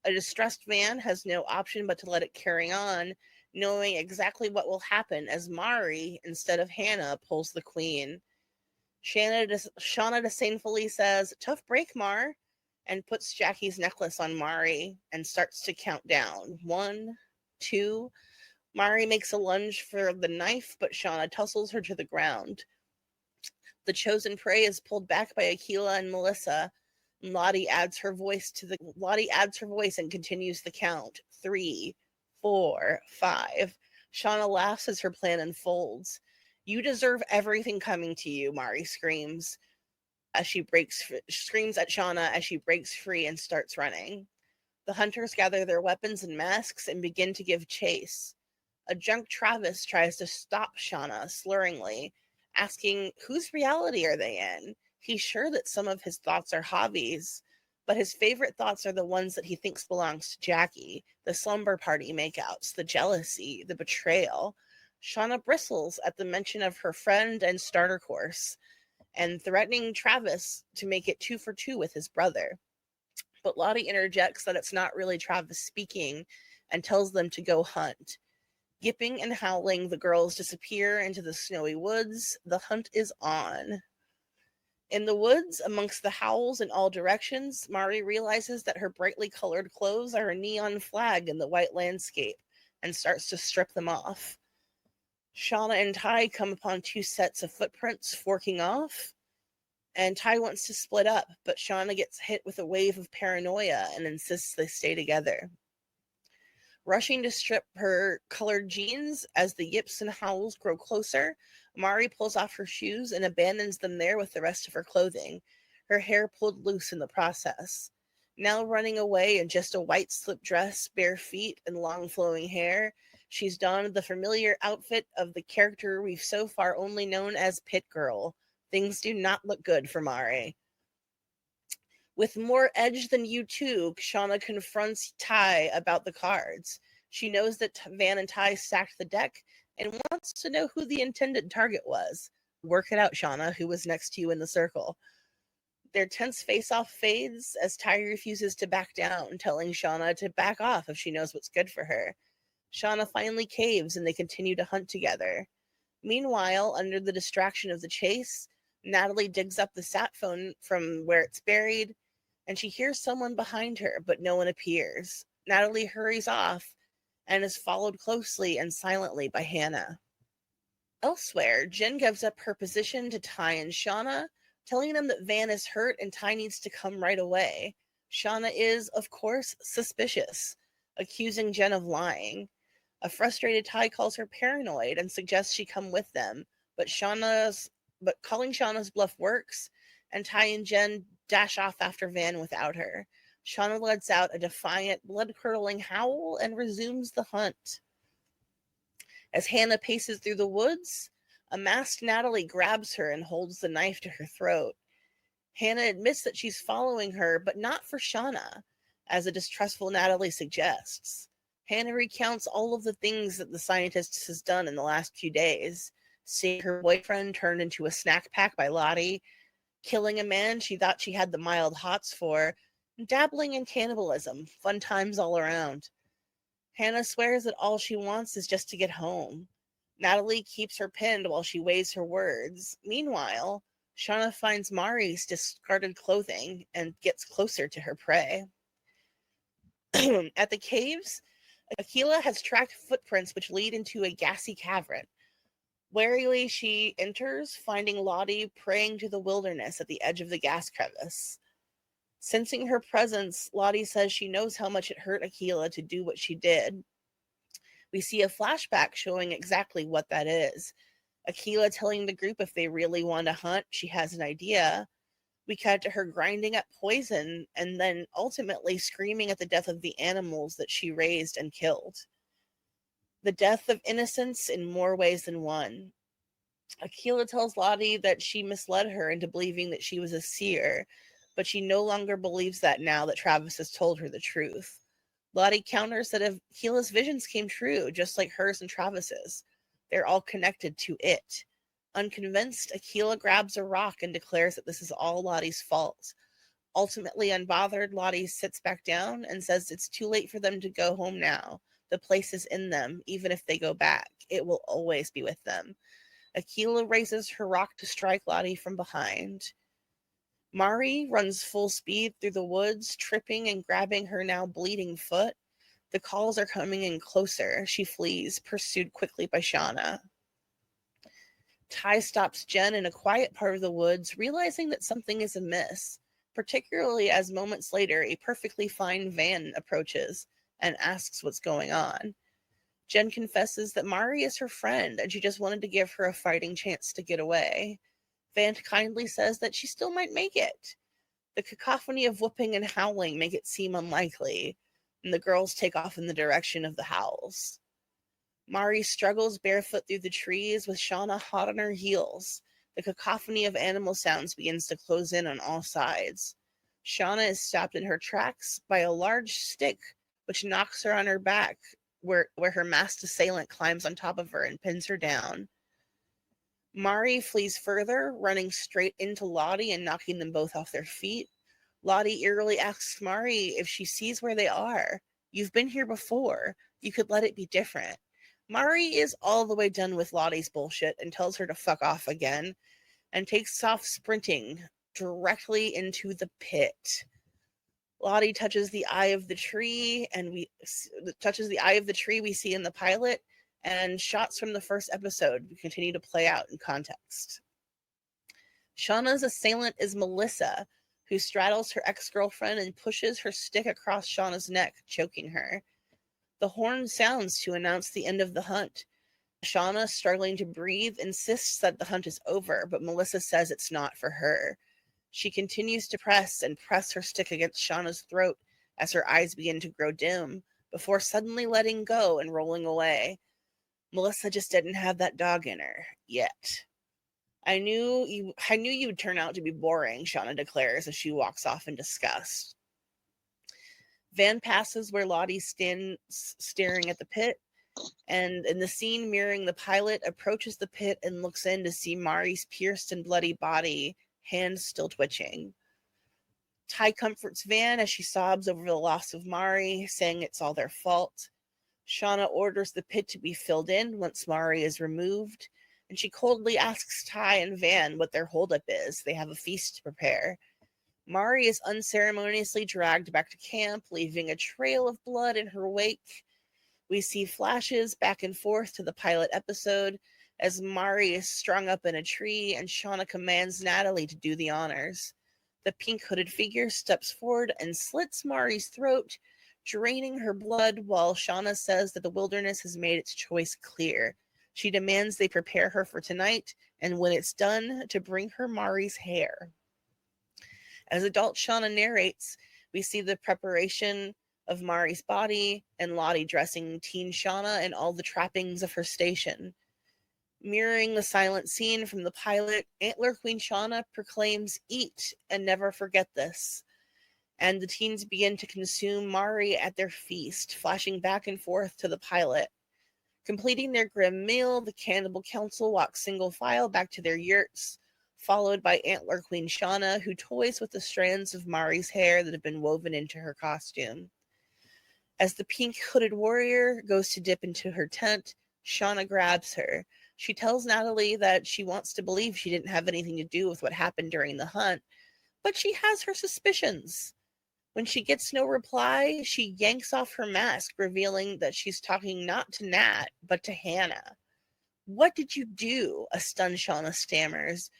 A distressed Van has no option but to let it carry on, knowing exactly what will happen as Mari, instead of Hannah, pulls the queen. Shauna disdainfully says, "Tough break, Mar," and puts Jackie's necklace on Mari and starts to count down. 1, 2. Mari makes a lunge for the knife, but Shauna tussles her to the ground. The chosen prey is pulled back by Akila and Melissa. Lottie adds her voice and continues the count. 3, 4, 5. Shauna laughs as her plan unfolds. "You deserve everything coming to you," Mari screams at Shauna as she breaks free and starts running. The hunters gather their weapons and masks and begin to give chase. A drunk Travis tries to stop Shauna slurringly, asking whose reality are they in. He's sure that some of his thoughts are Javi's, but his favorite thoughts are the ones that he thinks belongs to Jackie, the slumber party makeouts, the jealousy, the betrayal. Shauna bristles at the mention of her friend and starter course, and threatening Travis to make it 2 for 2 with his brother. But Lottie interjects that it's not really Travis speaking and tells them to go hunt. Yipping and howling, the girls disappear into the snowy woods. The hunt is on. In the woods, amongst the howls in all directions, Mari realizes that her brightly colored clothes are a neon flag in the white landscape and starts to strip them off. Shauna and Ty come upon 2 sets of footprints forking off, and Ty wants to split up, but Shauna gets hit with a wave of paranoia and insists they stay together. Rushing to strip her colored jeans as the yips and howls grow closer, Mari pulls off her shoes and abandons them there with the rest of her clothing, her hair pulled loose in the process. Now running away in just a white slip dress, bare feet, and long flowing hair, she's donned the familiar outfit of the character we've so far only known as Pit Girl. Things do not look good for Mari. With more edge than you two, Shauna confronts Ty about the cards. She knows that Van and Ty stacked the deck and wants to know who the intended target was. Work it out, Shauna, who was next to you in the circle. Their tense face-off fades as Ty refuses to back down, telling Shauna to back off if she knows what's good for her. Shauna finally caves and they continue to hunt together. Meanwhile, under the distraction of the chase, Natalie digs up the sat phone from where it's buried, and she hears someone behind her, but no one appears. Natalie hurries off and is followed closely and silently by Hannah. Elsewhere, Jen gives up her position to Ty and Shauna, telling them that Van is hurt and Ty needs to come right away. Shauna is, of course, suspicious, accusing Jen of lying. A frustrated Ty calls her paranoid and suggests she come with them, but calling Shauna's bluff works, and Ty and Jen dash off after Van without her. Shauna lets out a defiant, blood-curdling howl and resumes the hunt. As Hannah paces through the woods, a masked Natalie grabs her and holds the knife to her throat. Hannah admits that she's following her, but not for Shauna, as a distrustful Natalie suggests. Hannah recounts all of the things that the scientist has done in the last few days, seeing her boyfriend turned into a snack pack by Lottie, killing a man she thought she had the mild hots for, dabbling in cannibalism. Fun times all around. Hannah swears that all she wants is just to get home. Natalie keeps her pinned while she weighs her words. Meanwhile, Shauna finds Mari's discarded clothing and gets closer to her prey. At the caves, Akila has tracked footprints which lead into a gassy cavern. Warily, she enters, finding Lottie praying to the wilderness at the edge of the gas crevice. Sensing her presence, Lottie says she knows how much it hurt Akila to do what she did. We see a flashback showing exactly what that is. Akila telling the group if they really want to hunt, she has an idea. We cut to her grinding up poison and then ultimately screaming at the death of the animals that she raised and killed. The death of innocence in more ways than one. Akila tells Lottie that she misled her into believing that she was a seer, but she no longer believes that now that Travis has told her the truth. Lottie counters that if Akila's visions came true, just like hers and Travis's, they're all connected to it. Unconvinced, Akila grabs a rock and declares that this is all Lottie's fault. Ultimately unbothered, Lottie sits back down and says it's too late for them to go home now. The place is in them, even if they go back. It will always be with them. Akila raises her rock to strike Lottie from behind. Mari runs full speed through the woods, tripping and grabbing her now bleeding foot. The calls are coming in closer. She flees, pursued quickly by Shauna. Ty stops Jen in a quiet part of the woods, realizing that something is amiss, particularly as moments later a perfectly fine Van approaches and asks what's going on. Jen confesses that Mari is her friend and she just wanted to give her a fighting chance to get away. Van kindly says that she still might make it. The cacophony of whooping and howling make it seem unlikely, and the girls take off in the direction of the howls. Mari struggles barefoot through the trees with Shauna hot on her heels. The cacophony of animal sounds begins to close in on all sides. Shauna is stopped in her tracks by a large stick, which knocks her on her back, where her masked assailant climbs on top of her and pins her down. Mari flees further, running straight into Lottie and knocking them both off their feet. Lottie eerily asks Mari if she sees where they are. You've been here before. You could let it be different. Mari is all the way done with Lottie's bullshit and tells her to fuck off again and takes off sprinting directly into the pit. Lottie touches the eye of the tree we see in the pilot, and shots from the first episode continue to play out in context. Shauna's assailant is Melissa, who straddles her ex-girlfriend and pushes her stick across Shauna's neck, choking her. The horn sounds to announce the end of the hunt. Shauna, struggling to breathe, insists that the hunt is over, but Melissa says it's not for her. She continues to press her stick against Shauna's throat as her eyes begin to grow dim, before suddenly letting go and rolling away. Melissa just didn't have that dog in her yet. I knew you'd turn out to be boring, Shauna declares as she walks off in disgust. Van passes where Lottie stands staring at the pit, and in the scene mirroring the pilot, approaches the pit and looks in to see Mari's pierced and bloody body, hands still twitching. Ty comforts Van as she sobs over the loss of Mari, saying it's all their fault. Shauna orders the pit to be filled in once Mari is removed. and she coldly asks Ty and Van what their holdup is. They have a feast to prepare. Mari is unceremoniously dragged back to camp, leaving a trail of blood in her wake. We see flashes back and forth to the pilot episode as Mari is strung up in a tree and Shauna commands Natalie to do the honors. The pink hooded figure steps forward and slits Mari's throat, draining her blood, while Shauna says that the wilderness has made its choice clear. She demands they prepare her for tonight, and when it's done, to bring her Mari's hair. As adult Shauna narrates, we see the preparation of Mari's body and Lottie dressing teen Shauna in all the trappings of her station. Mirroring the silent scene from the pilot, Antler Queen Shauna proclaims, "Eat and never forget this." And the teens begin to consume Mari at their feast, flashing back and forth to the pilot. Completing their grim meal, the Cannibal Council walks single file back to their yurts, followed by Antler Queen Shauna, who toys with the strands of Mari's hair that have been woven into her costume. As the pink hooded warrior goes to dip into her tent, Shauna grabs her. She tells Natalie that she wants to believe she didn't have anything to do with what happened during the hunt, but she has her suspicions. When she gets no reply, she yanks off her mask, revealing that she's talking not to Nat, but to Hannah. "What did you do?" a stunned Shauna stammers,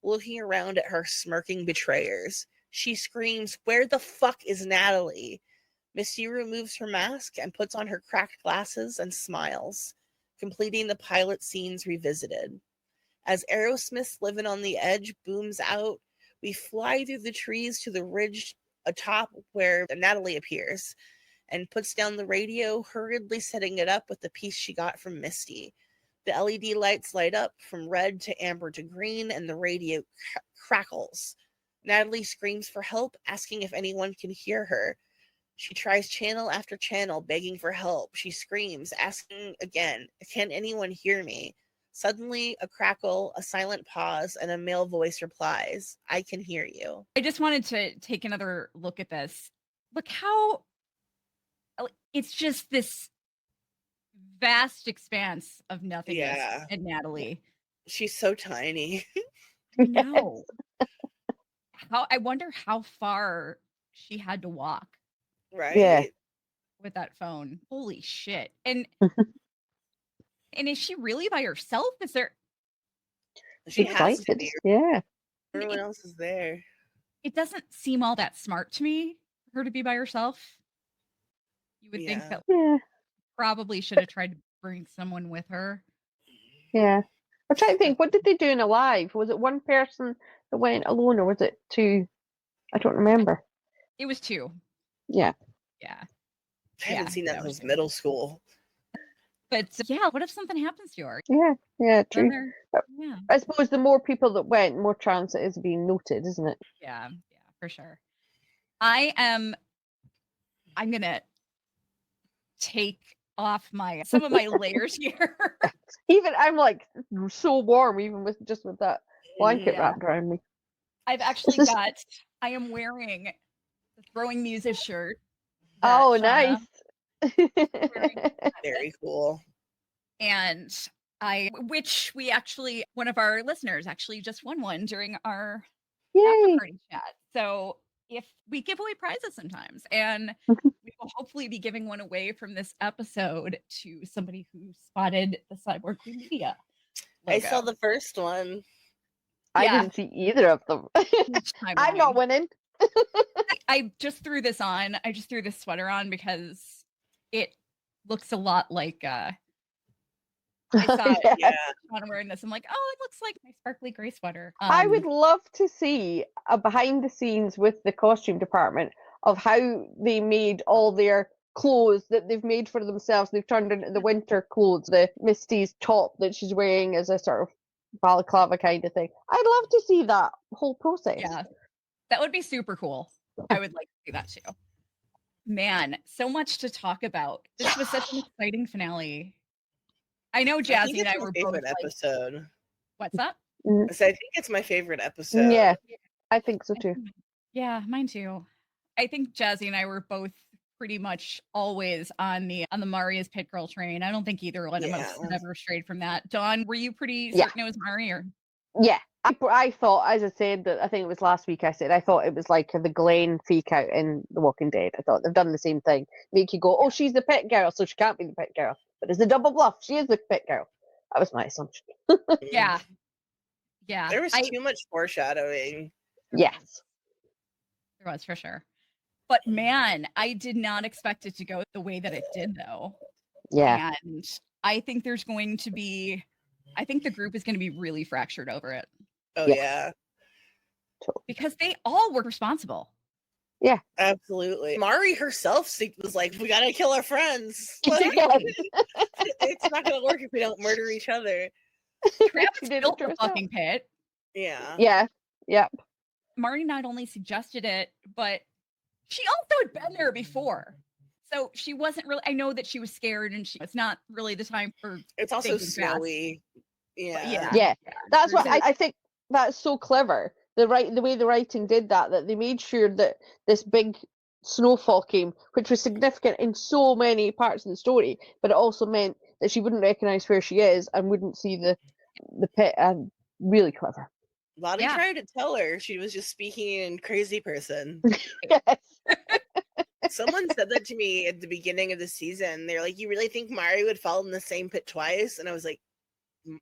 looking around at her smirking betrayers. She screams, "Where the fuck is Natalie?" Misty removes her mask and puts on her cracked glasses and smiles, completing the pilot scenes revisited. As Aerosmith's "Livin' on the Edge" booms out, we fly through the trees to the ridge atop where Natalie appears and puts down the radio, hurriedly setting it up with the piece she got from Misty. The LED lights light up from red to amber to green, and the radio crackles. Natalie screams for help, asking if anyone can hear her. She tries channel after channel, begging for help. She screams, asking again, "Can anyone hear me?" Suddenly, a crackle, a silent pause, and a male voice replies, "I can hear you." I just wanted to take another look at this. Look how it's just this vast expanse of nothingness and Natalie. She's so tiny. I know. I wonder how far she had to walk. Right? Yeah. With that phone. Holy shit. And is she really by herself? Is there She has to be. Yeah. Everyone else is there. It doesn't seem all that smart to me for her to be by herself. You would think that probably should have tried to bring someone with her. Yeah. I'm trying to think, what did they do in Alive? Was it one person that went alone, or was it two? I don't remember. It was two. Yeah. Yeah. I haven't seen that since middle school. But yeah, what if something happens to her? Yeah, true. Yeah. I suppose the more people that went, more chance it is being noted, isn't it? Yeah, for sure. I'm gonna take off some of my layers here. Even I'm like so warm, even with that blanket wrapped around me. I've actually I am wearing the Throwing Muses shirt. Oh, nice. Very cool. And which we actually, one of our listeners actually just won one during our after party chat. So if we give away prizes sometimes, and we will hopefully be giving one away from this episode to somebody who spotted the Cyborg Queen Media logo. I saw the first one. I didn't see either of them. I'm not winning. I just threw this on. I just threw this sweater on because it looks a lot like I saw Shauna wearing this. I'm like, oh, it looks like my sparkly gray sweater. I would love to see a behind the scenes with the costume department of how they made all their clothes that they've made for themselves. They've turned into the winter clothes, the Misty's top that she's wearing as a sort of balaclava kind of thing. I'd love to see that whole process. Yeah, that would be super cool. I would like to see that too. Man, so much to talk about. This was such an exciting finale. I know Jazzy and I were both episode. What's that? I think it's my favorite episode. Yeah, I think so too. Yeah, mine too. I think Jazzy and I were both pretty much always on the Mari's pit girl train. I don't think either one of us had ever strayed from that. Dawn, were you pretty certain it was Mari, or? Yeah. I thought, as I said, that I think it was last week I said, I thought it was like the Glenn fake out in The Walking Dead. I thought they've done the same thing. Make you go, oh, she's the pit girl, so she can't be the pit girl. But it's a double bluff. She is the pit girl. That was my assumption. Yeah. Yeah. There was too much foreshadowing. Yes. There was, for sure. But man, I did not expect it to go the way that it did, though. Yeah. And I think there's going to be, I think the group is going to be really fractured over it. Oh, yeah. Because they all were responsible. Yeah. Absolutely. Mari herself was like, we got to kill our friends. Like, it's not going to work if we don't murder each other. Travis built the fucking pit. Yeah. Yeah. Yep. Mari not only suggested it, but she also had been there before. So she wasn't really, I know that she was scared and it's not really the time for. It's also snowy. Yeah. Yeah. That's what I think that's so clever. The way the writing did that they made sure that this big snowfall came, which was significant in so many parts of the story, but it also meant that she wouldn't recognize where she is and wouldn't see the pit. And really clever. Lottie tried to tell her she was just speaking in crazy person. Yes. Someone said that to me at the beginning of the season. They're like, you really think Mari would fall in the same pit twice? And I was like,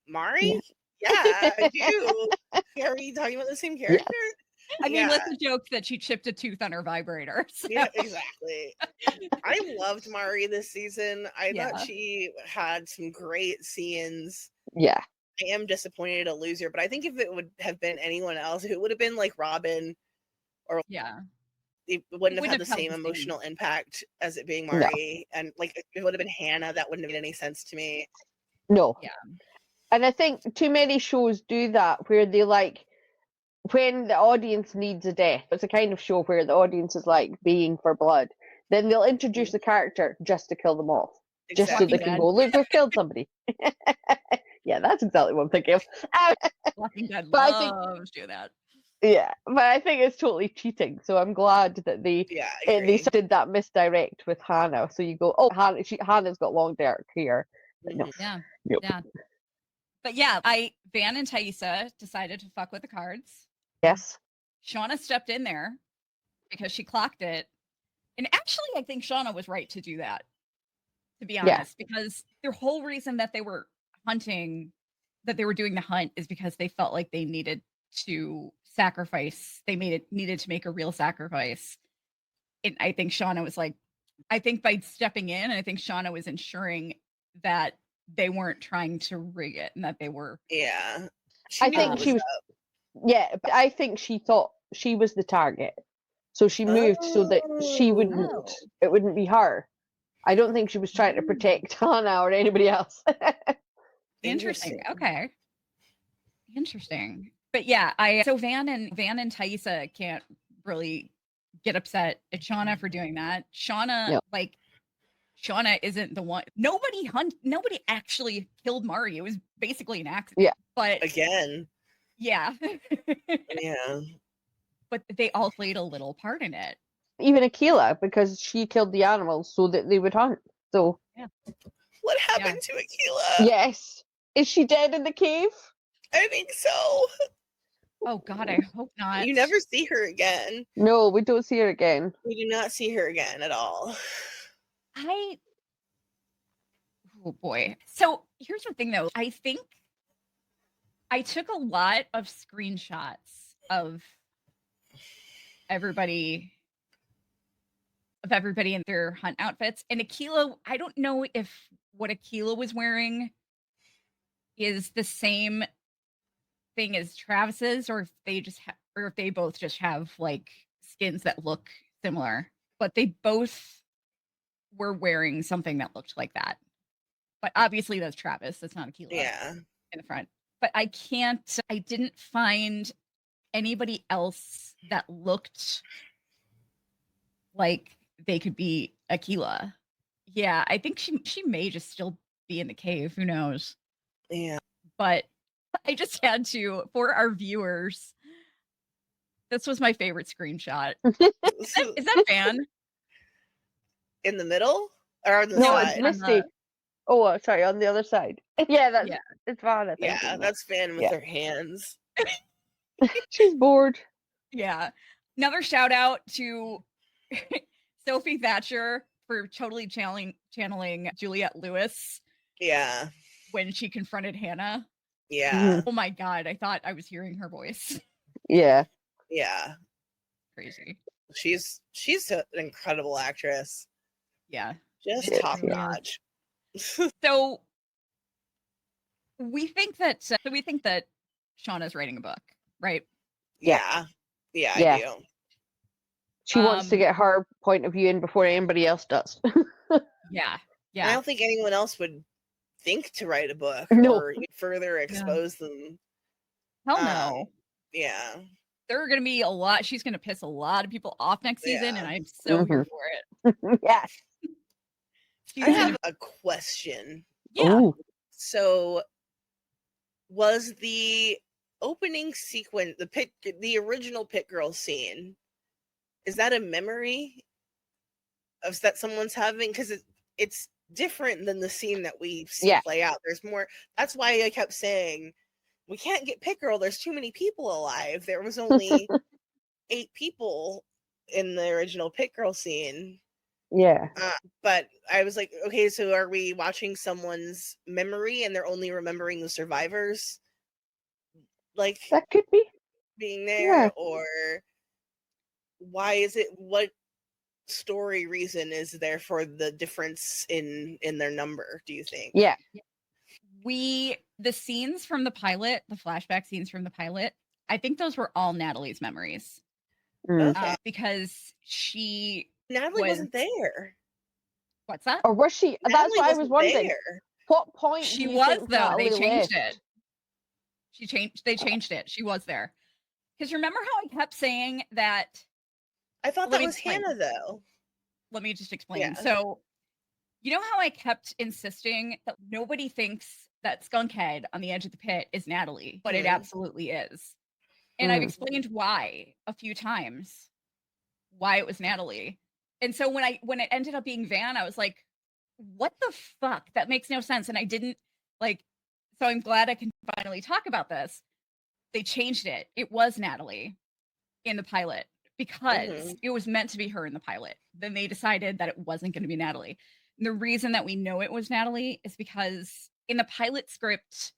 Mari? Yeah, I do. Are we talking about the same character? Yeah. I mean, let's joke that she chipped a tooth on her vibrator. So. Yeah, exactly. I loved Mari this season. I thought she had some great scenes. Yeah. I am disappointed to lose her, but I think if it would have been anyone else, if it would have been like Robin, or it wouldn't have had the same emotional impact as it being Mari. No. And like if it would have been Hannah, that wouldn't have made any sense to me. No. Yeah. And I think too many shows do that where they like when the audience needs a death. It's a kind of show where the audience is like baying for blood. Then they'll introduce the character just to kill them off. Exactly. Just so they can go, look, we've killed somebody. Yeah, that's exactly what I'm thinking of. Walking Dead loves do that. Yeah, but I think it's totally cheating. So I'm glad that they did that misdirect with Hannah. So you go, oh, Hannah's got long dark hair. But no. Yeah. Nope. Yeah. But yeah, Van and Thaisa decided to fuck with the cards. Yes. Shauna stepped in there because she clocked it. And actually, I think Shauna was right to do that, to be honest, because their whole reason that they were hunting, that they were doing the hunt, is because they felt like they needed to sacrifice. They needed to make a real sacrifice. And I think Shauna was like, I think by stepping in, I think Shauna was ensuring that they weren't trying to rig it and that they were. Yeah. I think she was. Yeah, but I think she thought she was the target. So she moved so that she wouldn't, it wouldn't be her. I don't think she was trying to protect Hannah or anybody else. Interesting. Okay. Interesting. But yeah, so Van and Thaisa can't really get upset at Shauna for doing that. Shauna, Shauna isn't the one. Nobody actually killed Mari. It was basically an accident. Yeah. But again. Yeah. Yeah. But they all played a little part in it. Even Akila, because she killed the animals so that they would hunt. So what happened to Akila? Yes. Is she dead in the cave? I think so. Oh God, I hope not. You never see her again. No, we don't see her again. We do not see her again at all. Oh boy. So here's the thing though. I think I took a lot of screenshots of everybody in their hunt outfits. And Akila, I don't know if what Akila was wearing is the same thing as Travis's, or if they just or if they both just have like skins that look similar. But they both were wearing something that looked like that. But obviously that's Travis. That's not Akila. Yeah. In the front. But I didn't find anybody else that looked like they could be Akila. Yeah, I think she may just still be in the cave. Who knows? Yeah. But I just had to, for our viewers, this was my favorite screenshot. Is that Van? in the middle or on the No, side? it's Misty. Oh, sorry, on the other side. Yeah, it's Van, I think. Yeah, that's Van with her hands. She's bored. Yeah. Another shout out to Sophie Thatcher for totally channeling Juliette Lewis. Yeah. When she confronted Hannah. Yeah. Oh my God. I thought I was hearing her voice. Yeah. Yeah. Crazy. She's an incredible actress. Yeah. Just top notch. So we think that Shauna's writing a book, right? Yeah. Yeah, I do. She wants to get her point of view in before anybody else does. Yeah. I don't think anyone else would think to write a book or further expose them. Hell no. Yeah. There are going to be a lot. She's going to piss a lot of people off next season, and I'm so here for it. Yeah. I have a question. Yeah. Ooh. So, was the opening sequence, the original Pit Girl scene, is that a memory of that someone's having? Because it's different than the scene that we see play out. There's more. That's why I kept saying, we can't get Pit Girl. There's too many people alive. There was only 8 people in the original Pit Girl scene. Yeah. But I was like, okay, so are we watching someone's memory and they're only remembering the survivors? Like, that could be being there, or why is it? What story reason is there for the difference in their number? Do you think? Yeah. The scenes from the pilot, the flashback scenes from the pilot, I think those were all Natalie's memories. Okay. Because Natalie wasn't there. What's that? Or was she? Natalie that's what I was wondering. There. What point she was though? Natalie They changed left? it. They changed it. She was there. Because remember how I kept saying that? I thought that was Hannah, though. Let me just explain. Yeah. So, you know how I kept insisting that nobody thinks that Skunkhead on the edge of the pit is Natalie, but it absolutely is. And I've explained why a few times, why it was Natalie. And so when it ended up being Van, I was like, what the fuck? That makes no sense. And I didn't so I'm glad I can finally talk about this. They changed it. It was Natalie in the pilot because it was meant to be her in the pilot. Then they decided that it wasn't going to be Natalie. And the reason that we know it was Natalie is because in the pilot script,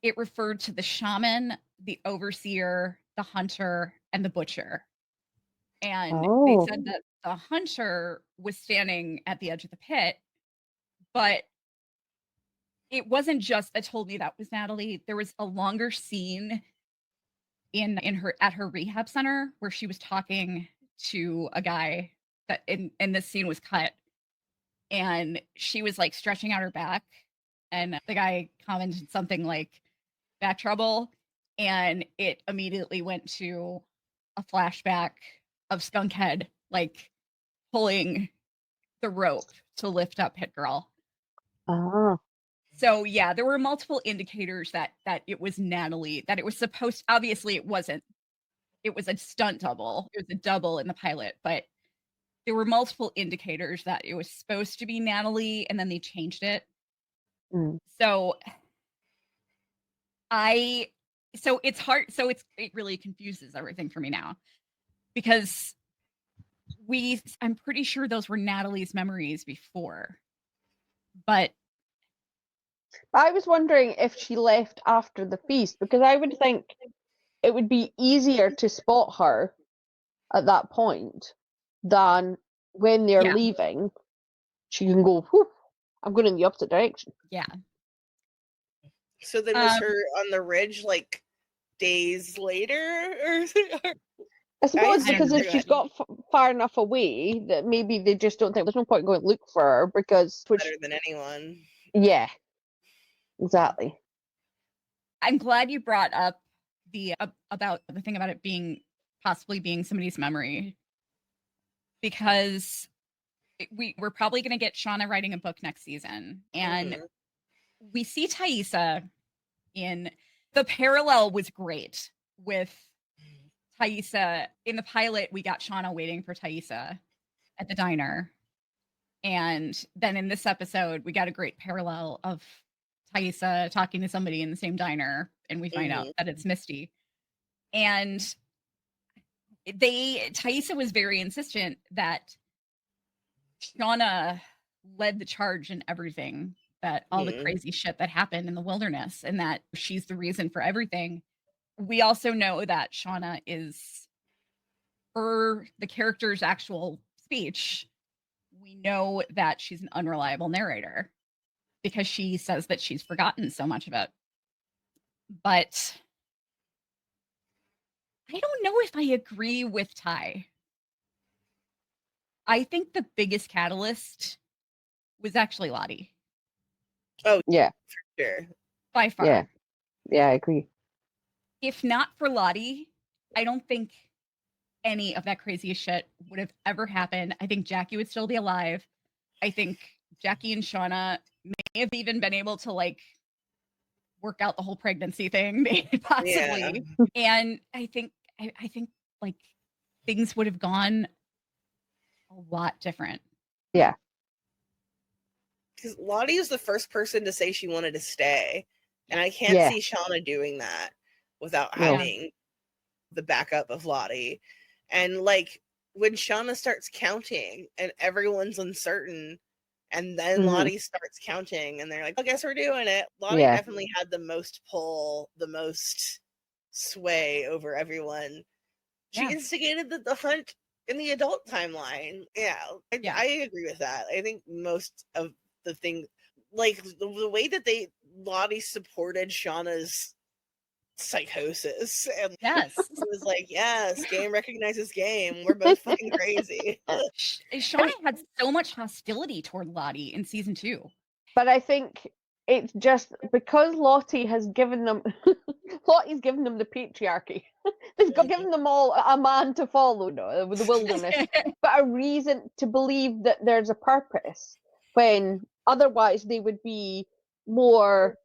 it referred to the shaman, the overseer, the hunter, and the butcher. And they said that the hunter was standing at the edge of the pit, but it wasn't just that told me that was Natalie. There was a longer scene at her rehab center where she was talking to a guy that and this scene was cut, and she was like stretching out her back, and the guy commented something like back trouble, and it immediately went to a flashback of Skunkhead like pulling the rope to lift up Hit Girl. So yeah, there were multiple indicators that it was Natalie, that it was supposed, obviously it wasn't. It was a stunt double. It was a double in the pilot, but there were multiple indicators that it was supposed to be Natalie, and then they changed it. So it's hard. So it really confuses everything for me now, because I'm pretty sure those were Natalie's memories before, but I was wondering if she left after the feast, because I would think it would be easier to spot her at that point than when they're leaving. She can go, whew, I'm going in the opposite direction. Yeah. So then was her on the ridge like days later? I suppose because if she's got far enough away that maybe they just don't think there's no point going to look for her, because better than anyone. Yeah. Exactly. I'm glad you brought up about the thing about it possibly being somebody's memory, because we're probably going to get Shauna writing a book next season, and we see Thaisa in the parallel was great with Thaisa in the pilot. We got Shauna waiting for Thaisa at the diner, And then in this episode, we got a great parallel of Thaisa talking to somebody in the same diner, and we find out that it's Misty. And Thaisa was very insistent that Shauna led the charge in everything, that all the crazy shit that happened in the wilderness, and that she's the reason for everything. We also know that Shauna is the character's actual speech. We know that she's an unreliable narrator because she says that she's forgotten so much of it. But I don't know if I agree with Ty. I think the biggest catalyst was actually Lottie. Oh, yeah, for sure. By far. Yeah. Yeah, I agree. If not for Lottie, I don't think any of that crazy shit would have ever happened. I think Jackie would still be alive. I think Jackie and Shauna may have even been able to like work out the whole pregnancy thing, possibly. Yeah. And I think like things would have gone a lot different. Yeah. Because Lottie is the first person to say she wanted to stay. And I can't see Shauna doing that without having the backup of Lottie. And like when Shauna starts counting and everyone's uncertain, and then Lottie starts counting and they're like, I guess we're doing it. Lottie definitely had the most pull, the most sway over everyone. She instigated the hunt in the adult timeline. Yeah, I agree with that. I think most of the thing, like the way that Lottie supported Shauna's psychosis, and yes, it was like, yes, game recognizes game. We're both fucking crazy. Shauna had so much hostility toward Lottie in season 2, but I think it's just because Lottie's given them the patriarchy. They've given them all a man to follow, with the wilderness, but a reason to believe that there's a purpose, when otherwise they would be more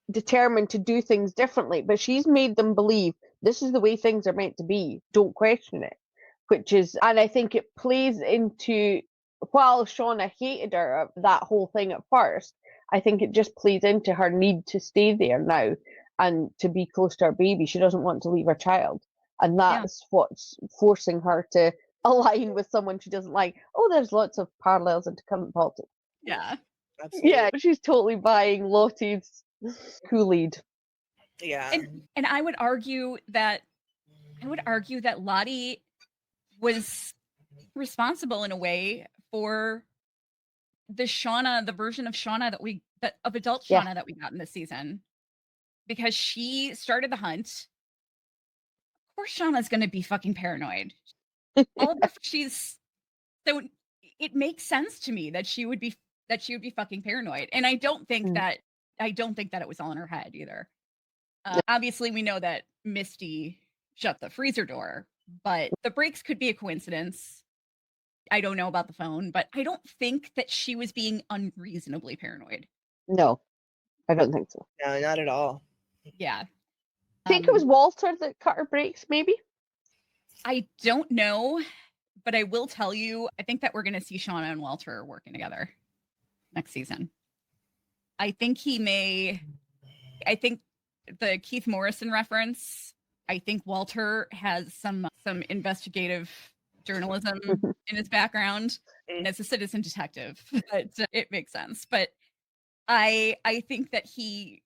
determined to do things differently. But she's made them believe this is the way things are meant to be. Don't question it. And I think it plays into, while Shauna hated her, that whole thing at first, I think it just plays into her need to stay there now and to be close to her baby. She doesn't want to leave her child. And that's what's forcing her to align with someone she doesn't like. Oh, there's lots of parallels into current politics. Yeah. Absolutely. Yeah, she's totally buying Lottie's Kool-Aid. Yeah. And I would argue that Lottie was responsible in a way for the version of Shauna of adult Shauna that we got in this season, because she started the hunt. Of course, Shauna's going to be fucking paranoid. So it makes sense to me that she would be fucking paranoid, and I don't think that it was all in her head either. Obviously, we know that Misty shut the freezer door, but the breaks could be a coincidence. I don't know about the phone, but I don't think that she was being unreasonably paranoid. No, I don't think so. No, not at all. Yeah. I think it was Walter that cut her brakes, maybe? I don't know, but I will tell you, I think that we're going to see Shauna and Walter working together next season. I think the Keith Morrison reference, I think Walter has some investigative journalism in his background and as a citizen detective, but it makes sense. But I think that he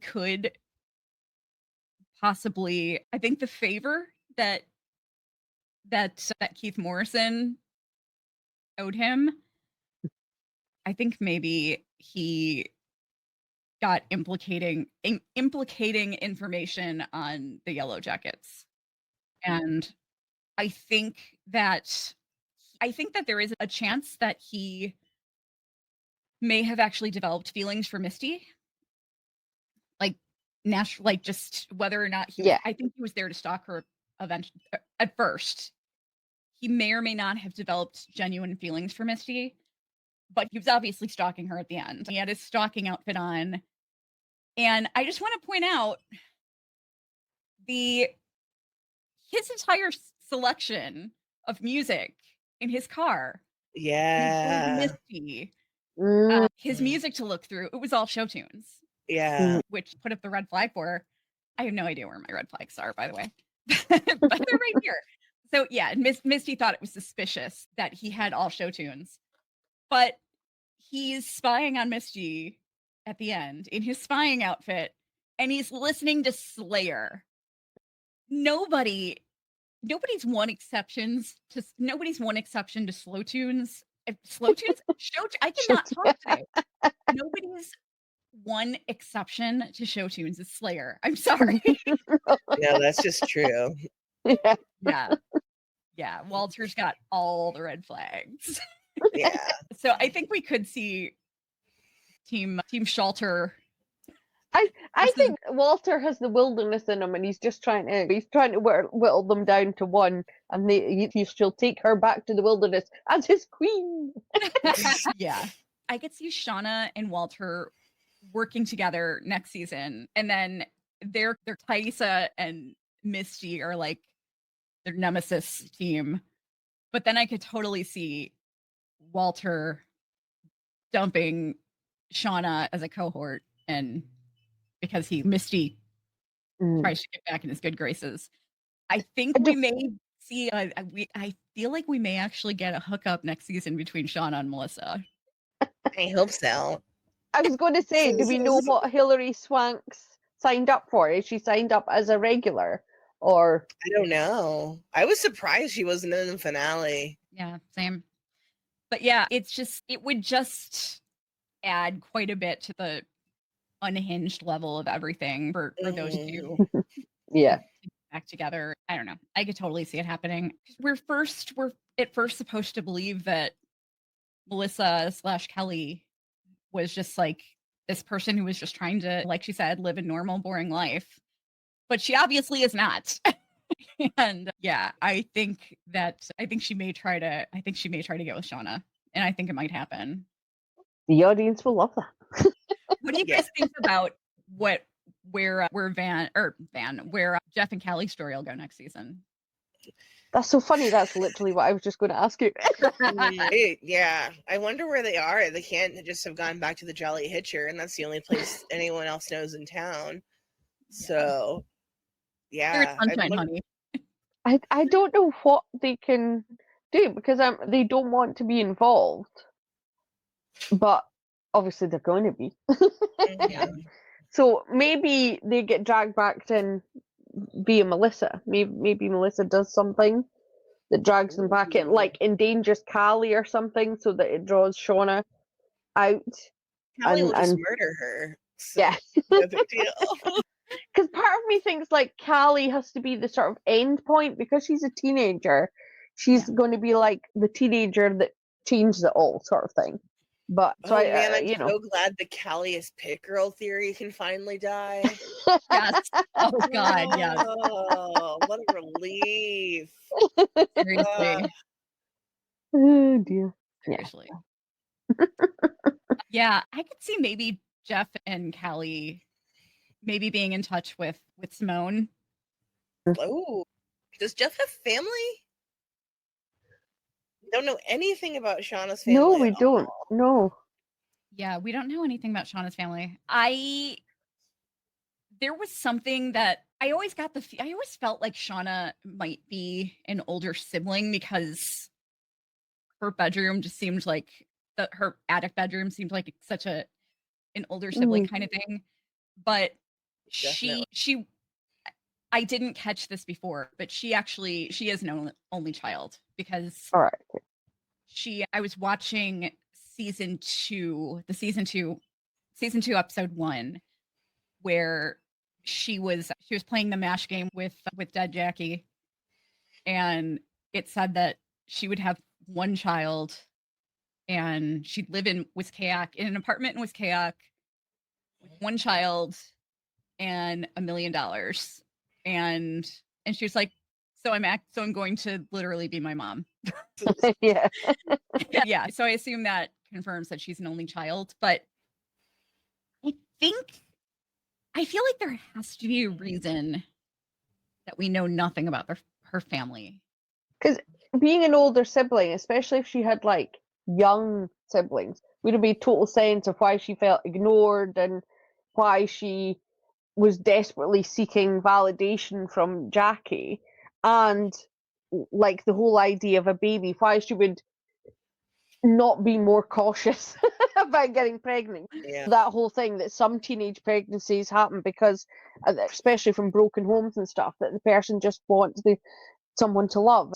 could possibly, I think the favor that Keith Morrison owed him, I think maybe he got implicating information on the Yellowjackets. And I think that there is a chance that he may have actually developed feelings for Misty. Like just whether or not I think he was there to stalk her at first. He may or may not have developed genuine feelings for Misty, but he was obviously stalking her at the end. He had his stalking outfit on. And I just want to point out his entire selection of music in his car Yeah. Misty his music to look through. It was all show tunes. Yeah. Which put up the red flag for her. I have no idea where my red flags are, by the way. But they're right here. So yeah, Misty thought it was suspicious that he had all show tunes. But he's spying on Misty at the end in his spying outfit, and he's listening to Slayer. Nobody's one exception to slow tunes. Slow tunes? I cannot talk today. Nobody's one exception to show tunes is Slayer. I'm sorry. No, that's just true. Yeah. Walter's got all the red flags. Yeah. So I think we could see Team Shelter. I think Walter has the wilderness in him, and he's trying to whittle them down to one, and she'll take her back to the wilderness as his queen. Yeah, I could see Shauna and Walter working together next season, and then their Thaisa and Misty are like their nemesis team. But then I could totally see Walter dumping Shauna as a cohort, and because Misty tries to get back in his good graces. I think we may see. I feel like we may actually get a hookup next season between Shauna and Melissa. I hope so. I was going to say, do we know what Hilary Swank's signed up for? Is she signed up as a regular, or I don't know. I was surprised she wasn't in the finale. Yeah, same. But yeah, it would just add quite a bit to the unhinged level of everything for those two. Yeah. Back together. I don't know. I could totally see it happening. We're at first supposed to believe that Melissa / Kelly was just like this person who was just trying to, like she said, live a normal, boring life. But she obviously is not. And yeah, I think she may try to get with Shauna. And I think it might happen. The audience will love that. What do you guys think about where Jeff and Callie's story will go next season? That's so funny. That's literally what I was just going to ask you. Yeah. I wonder where they are. They can't just have gone back to the Jolly Hitcher, and that's the only place anyone else knows in town. So, yeah. Sunshine, honey. I don't know what they can do, because they don't want to be involved. But obviously they're going to be. Yeah. So maybe they get dragged back to be a Melissa. Maybe Melissa does something that drags them back in, like endangers Callie or something, so that it draws Shauna out. Callie will just murder her. So Yeah. no big deal. Because part of me thinks like Callie has to be the sort of end point, because she's a teenager. She's going to be like the teenager that changed it all, sort of thing. But so I'm so glad the Callie is Pit Girl theory can finally die. Yes. Oh God, yes. Oh, what a relief. Seriously. Oh dear. Seriously. Yeah, I could see maybe Jeff and Callie maybe being in touch with Simone. Oh, does Jeff have family? Don't know anything about Shauna's family. No, we don't. No. Yeah, we don't know anything about Shauna's family. There was something that I always felt like Shauna might be an older sibling, because her bedroom just seemed like her attic bedroom seemed like such an older sibling kind of thing. But I didn't catch this before, but she is an only child, because all right. I was watching season 2 episode 1, where she was playing the MASH game with Dead Jackie, and it said that she would have one child, and she'd live in an apartment in Wiscayac with one child and $1 million. And she was like, so I'm going to literally be my mom. Yeah. Yeah. So I assume that confirms that she's an only child, but I feel like there has to be a reason that we know nothing about her family. Because being an older sibling, especially if she had like young siblings, would have made total sense of why she felt ignored and why she was desperately seeking validation from Jackie, and like the whole idea of a baby, why she would not be more cautious about getting pregnant. Yeah. That whole thing that some teenage pregnancies happen because, especially from broken homes and stuff, that the person just wants someone to love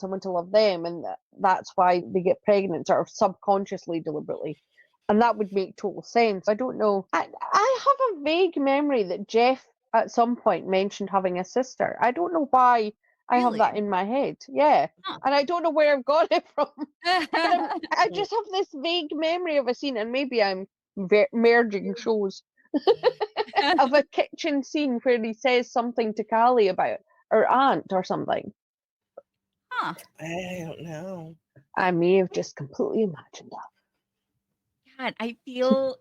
them, and that's why they get pregnant, sort of subconsciously, deliberately. And that would make total sense. I don't know. I have a vague memory that Jeff at some point mentioned having a sister. I don't know why I have that in my head. Yeah. Huh. And I don't know where I've got it from. But I just have this vague memory of a scene, and maybe I'm merging shows, of a kitchen scene where he says something to Callie about her aunt or something. Huh. I don't know. I may have just completely imagined that. God, I feel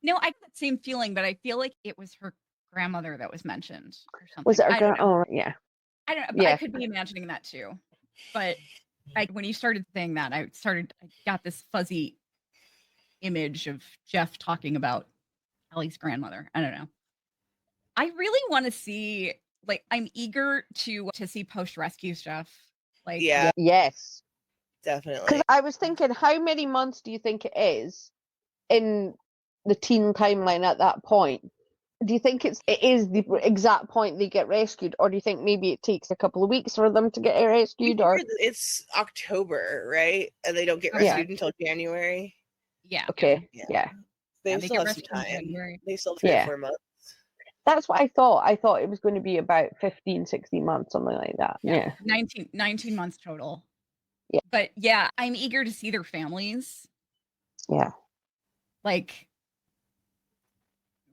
no, I get that same feeling, but I feel like it was her grandmother that was mentioned or something. Was it her I don't know. Oh, yeah. I don't know. But Yeah. I could be imagining that too. But when you started saying that, I got this fuzzy image of Jeff talking about Ellie's grandmother. I don't know. I really want to see, like, I'm eager to see post-rescue stuff. Like, Yeah, Yes. definitely. Because I was thinking, how many months do you think it is in the teen timeline at that point? Do you think it is the exact point they get rescued, or do you think maybe it takes a couple of weeks for them to get We rescued? Or figured it's October, right? And they don't get Yeah. rescued until January. yeah. okay, Yeah. yeah. They They still get have some rescued in time. January. They still have 3 or Yeah. 4 months. That's what I thought. I thought it was going to be about 15, 16 months, something like that. Yeah. 19 months total. Yeah. But yeah, I'm eager to see their families. Yeah. Like,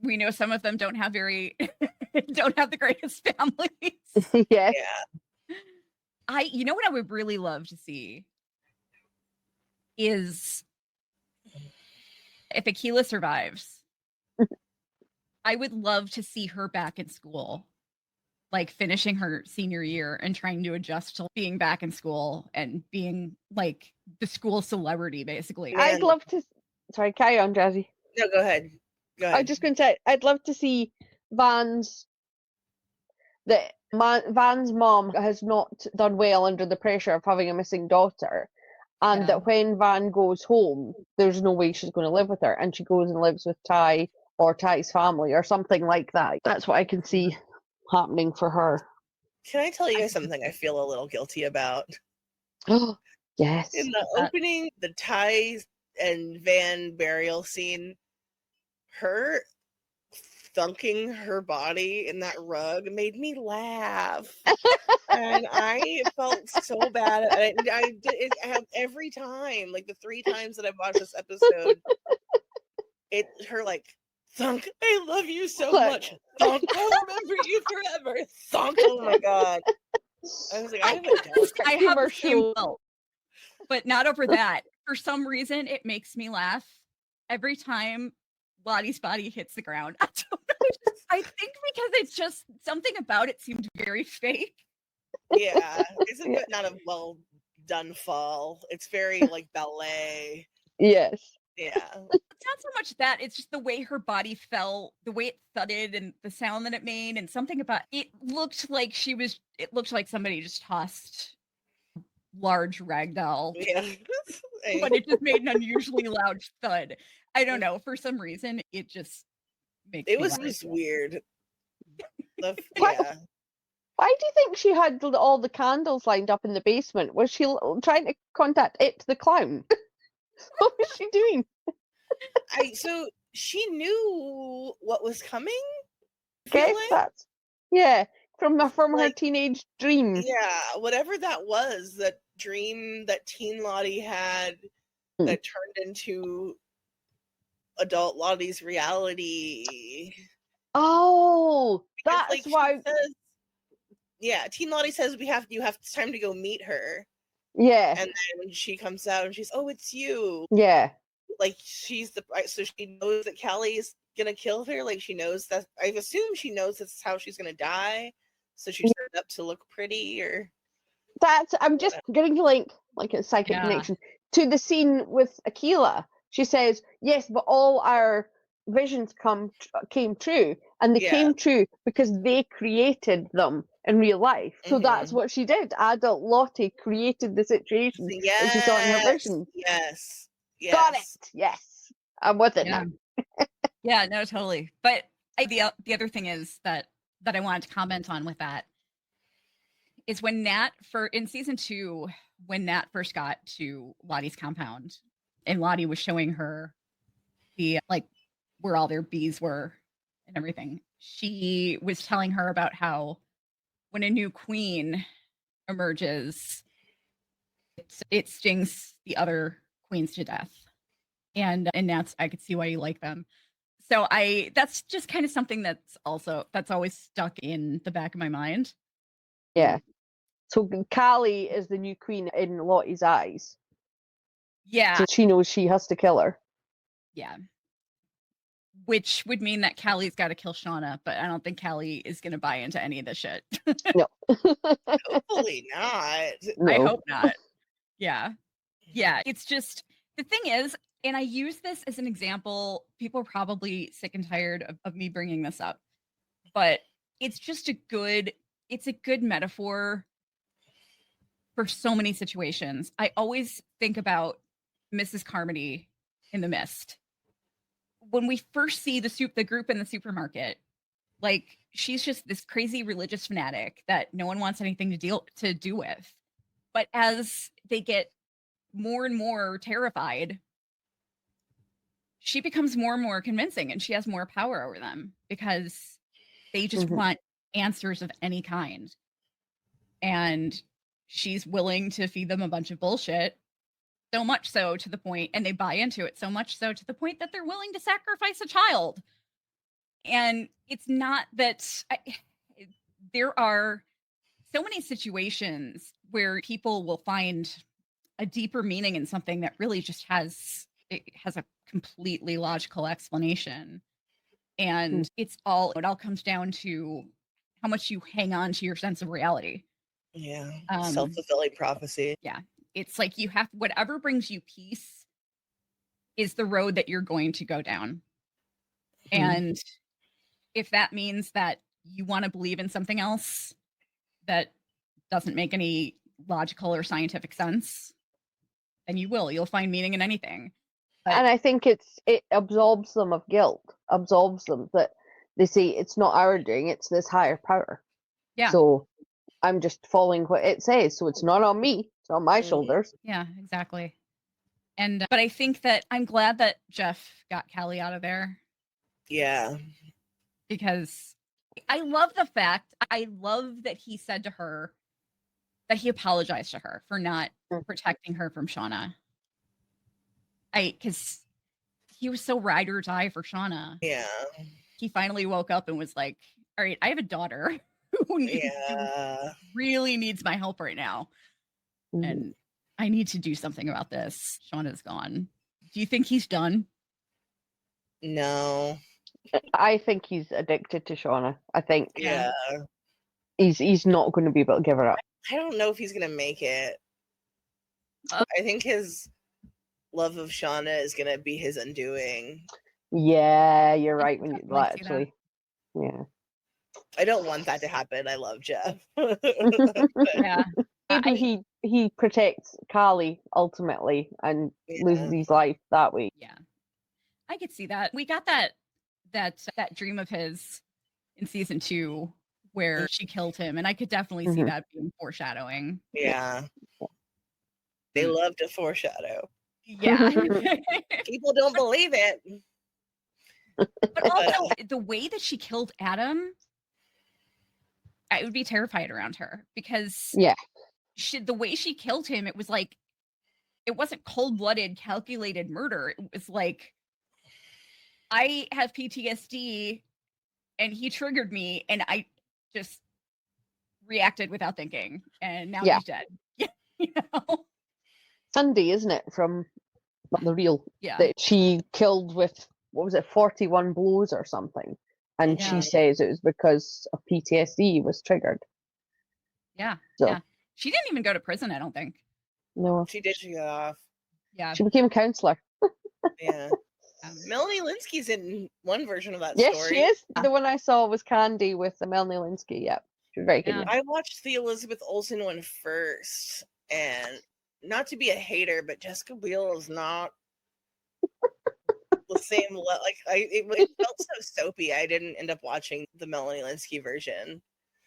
we know some of them don't have don't have the greatest families. Yeah. Yeah. You know what I would really love to see is if Akila survives, I would love to see her back in school, like finishing her senior year and trying to adjust to being back in school and being like the school celebrity, basically. I'd love to. Sorry, carry on, Jazzy. No, go ahead. Go I ahead. was just going to say, I'd love to see Van's mom has not done well under the pressure of having a missing daughter, and Yeah. that when Van goes home, there's no way she's going to live with her, and she goes and lives with Ty or Ty's family or something like that. That's what I can see happening for her. Can I tell you guys something I feel a little guilty about? Oh, yes. In the opening, the Ty and Van burial scene, her thunking her body in that rug made me laugh. And I felt so bad. I did it every time, like the 3 times that I've watched this episode. Her like, thunk, I love you so much. Thunk, I'll remember you forever. Thunk, oh my god. I was like, I have the same fault, but not over that. For some reason, it makes me laugh every time Lottie's body hits the ground. I don't know. I think because it's just something about it seemed very fake. Yeah, it's not a well done fall. It's very like ballet. Yes. Yeah. It's not so much that, it's just the way her body fell, the way it thudded and the sound that it made, and something about it looked like somebody just tossed large ragdoll. Yeah. But it just made an unusually loud thud. I don't know. For some reason, it just makes it me was laugh. just weird. Yeah. Why do you think she had all the candles lined up in the basement? Was she trying to contact It the clown? What was she doing? So she knew what was coming? Guess that's from her teenage dream. Yeah, whatever that was, that dream that teen Lottie had that turned into adult Lottie's reality. Oh, because, that's why. Teen Lottie says it's time to go meet her. Yeah. And then when she comes out and she's, oh, it's you. Yeah. Like so she knows that Callie's gonna kill her. Like she knows that. I assume she knows that's how she's gonna die. So she's set up to look pretty, or I'm just getting to like a psychic connection. to the scene with Aquila, she says, yes, but all our visions came true, and they came true because they created them in real life. So that's what she did. Adult Lottie created the situation that she saw in her vision. Yes. Got it. Yes. I'm with it now. Yeah, no, totally. But the other thing is that I wanted to comment on with that is when Nat in season 2, when Nat first got to Lottie's compound and Lottie was showing her the like where all their bees were and everything, she was telling her about how when a new queen emerges, it stings the other queens to death. And Nat's, I could see why you like them. So that's just kind of something that's always stuck in the back of my mind. Yeah. So Callie is the new queen in Lottie's eyes. Yeah. So she knows she has to kill her. Yeah. Which would mean that Callie's got to kill Shauna, but I don't think Callie is going to buy into any of this shit. No. Hopefully not. No. I hope not. Yeah. Yeah. It's just, the thing is, and I use this as an example, people are probably sick and tired of me bringing this up, but it's just a good metaphor for so many situations. I always think about Mrs. Carmody in The Mist. When we first see the group in the supermarket, like, she's just this crazy religious fanatic that no one wants anything to do with. But as they get more and more terrified, she becomes more and more convincing, and she has more power over them because they just want answers of any kind. And she's willing to feed them a bunch of bullshit, so much so to the point, and they buy into it so much so to the point that they're willing to sacrifice a child. And it's not that there are so many situations where people will find a deeper meaning in something that really just has a completely logical explanation. And it all comes down to how much you hang on to your sense of reality. Yeah. Self-fulfilling prophecy. Yeah. It's like you have, whatever brings you peace is the road that you're going to go down. And if that means that you want to believe in something else that doesn't make any logical or scientific sense, then you'll find meaning in anything. But, and I think it absolves them of guilt, absolves them that they say it's not our doing, it's this higher power. Yeah. So I'm just following what it says. So it's not on me, it's on my shoulders. Yeah, exactly. And but I think that I'm glad that Jeff got Callie out of there. Yeah. Because I love that he said to her that he apologized to her for not protecting her from Shauna. Because he was so ride or die for Shauna. Yeah. He finally woke up and was like, all right, I have a daughter who really needs my help right now. And I need to do something about this. Shauna's gone. Do you think he's done? No. I think he's addicted to Shauna. I think he's not going to be able to give her up. I don't know if he's going to make it. I think his love of Shauna is going to be his undoing. Yeah, you're right. When you actually, yeah. I don't want that to happen. I love Jeff. Yeah. Maybe he protects Callie ultimately and loses his life that way. Yeah. I could see that. We got that dream of his in season 2 where she killed him, and I could definitely see that being foreshadowing. Yeah. They love to foreshadow. Yeah. People don't believe it. But also the way that she killed Adam, I would be terrified around her because the way she killed him, it was like, it wasn't cold-blooded, calculated murder. It was like, I have PTSD and he triggered me and I just reacted without thinking, and now he's dead. You know? Sunday, isn't it, from the reel? Yeah. That she killed with, 41 blows or something. And she says it was because of PTSD was triggered. Yeah. So. Yeah. She didn't even go to prison, I don't think. No. She did get off. Yeah. She became a counselor. Yeah. Melanie Linsky's in one version of that Yes, story. she is. The one I saw was Candy with Melanie Linsky. Yeah, she was very good. Yeah. I watched the Elizabeth Olsen one first, and not to be a hater, but Jessica Biel is not the same. It felt so soapy. I didn't end up watching the Melanie Linsky version.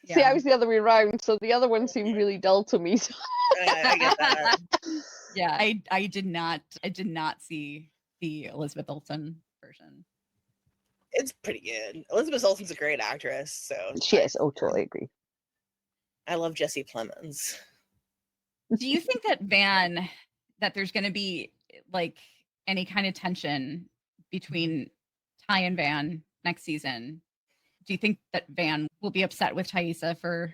See, I was the other way around, so the other one seemed really dull to me. So. I get that. Yeah, I did not see the Elizabeth Olsen version. It's pretty good. Elizabeth Olsen's a great actress, so She is. Oh, totally agree. I love Jesse Plemons. Do you think that there's going to be like any kind of tension between Ty and Van next season? Do you think that Van will be upset with Thaisa for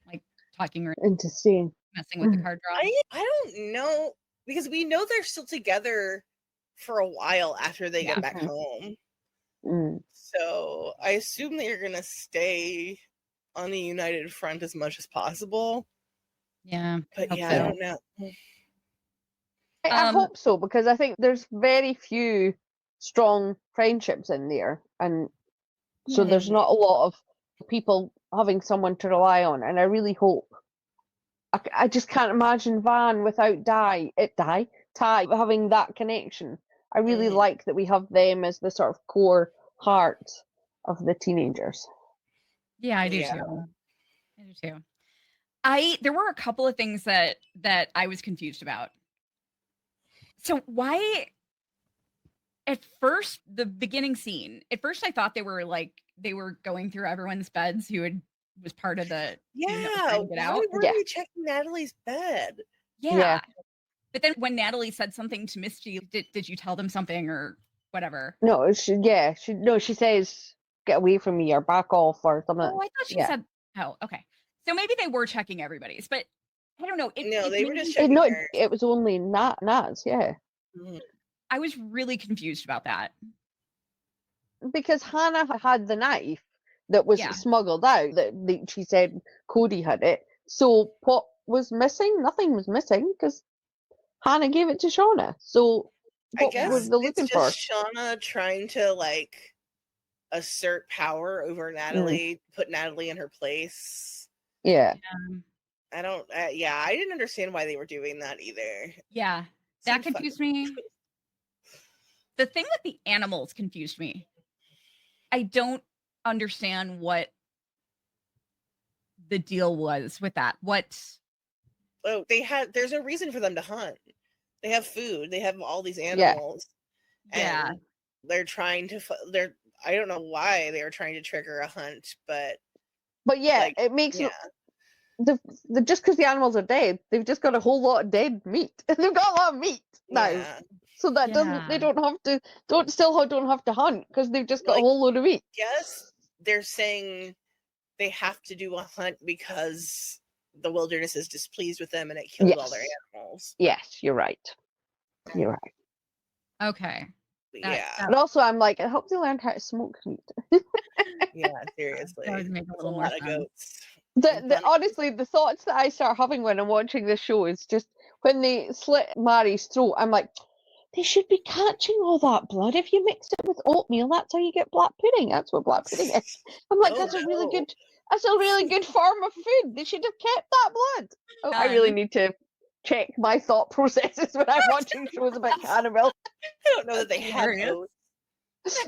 like talking or Interesting. messing with the card draw? I don't know, because we know they're still together for a while after they get back home. So I assume they're going to stay on the united front as much as possible. Yeah. But I don't know. I hope so, because I think there's very few strong friendships in there, and so there's not a lot of people having someone to rely on, and I really hope. I just can't imagine Van without Ty having that connection. I really like that we have them as the sort of core heart of the teenagers. Yeah, I do too. I do too. There were a couple of things that I was confused about. So why, at first, the beginning scene, at first I thought they were going through everyone's beds who was part of the why were we checking Natalie's bed? Yeah. But then when Natalie said something to Misty, did you tell them something or whatever? No, she says, get away from me or back off or something. Oh, I thought she said, oh, okay. So maybe they were checking everybody's, but I don't know. They were just checking hers. It was only Nat's, yeah. I was really confused about that. Because Hannah had the knife that was smuggled out, that she said Cody had it. So what was missing? Nothing was missing, because Hannah gave it to Shauna. So what were they looking for? Shauna trying to assert power over Natalie, put Natalie in her place. Yeah. I don't. I didn't understand why they were doing that either. Yeah, that confused me. The thing with the animals confused me. I don't understand what the deal was with that. Oh, there's a reason for them to hunt. They have food. They have all these animals. Yeah. And they're trying to. I don't know why they were trying to trigger a hunt, but it makes just because the animals are dead, they've just got a whole lot of dead meat. They've got a lot of meat now, so that they don't have to hunt because they've just got a whole load of meat. Yes, they're saying they have to do a hunt because the wilderness is displeased with them and it killed all their animals. Yes, you're right. You're right. Okay. But also, I'm like, I hope they learned how to smoke meat. Yeah, seriously. That would make a little a more lot sense. of goats. Honestly, the thoughts that I start having when I'm watching this show is just when they slit Mary's throat, I'm like, they should be catching all that blood. If you mix it with oatmeal, that's how you get black pudding. That's what black pudding is. I'm like, that's a really good form of food. They should have kept that blood. Oh, I really need to check my thought processes when I'm watching shows about cannibal. I don't know that they had oats.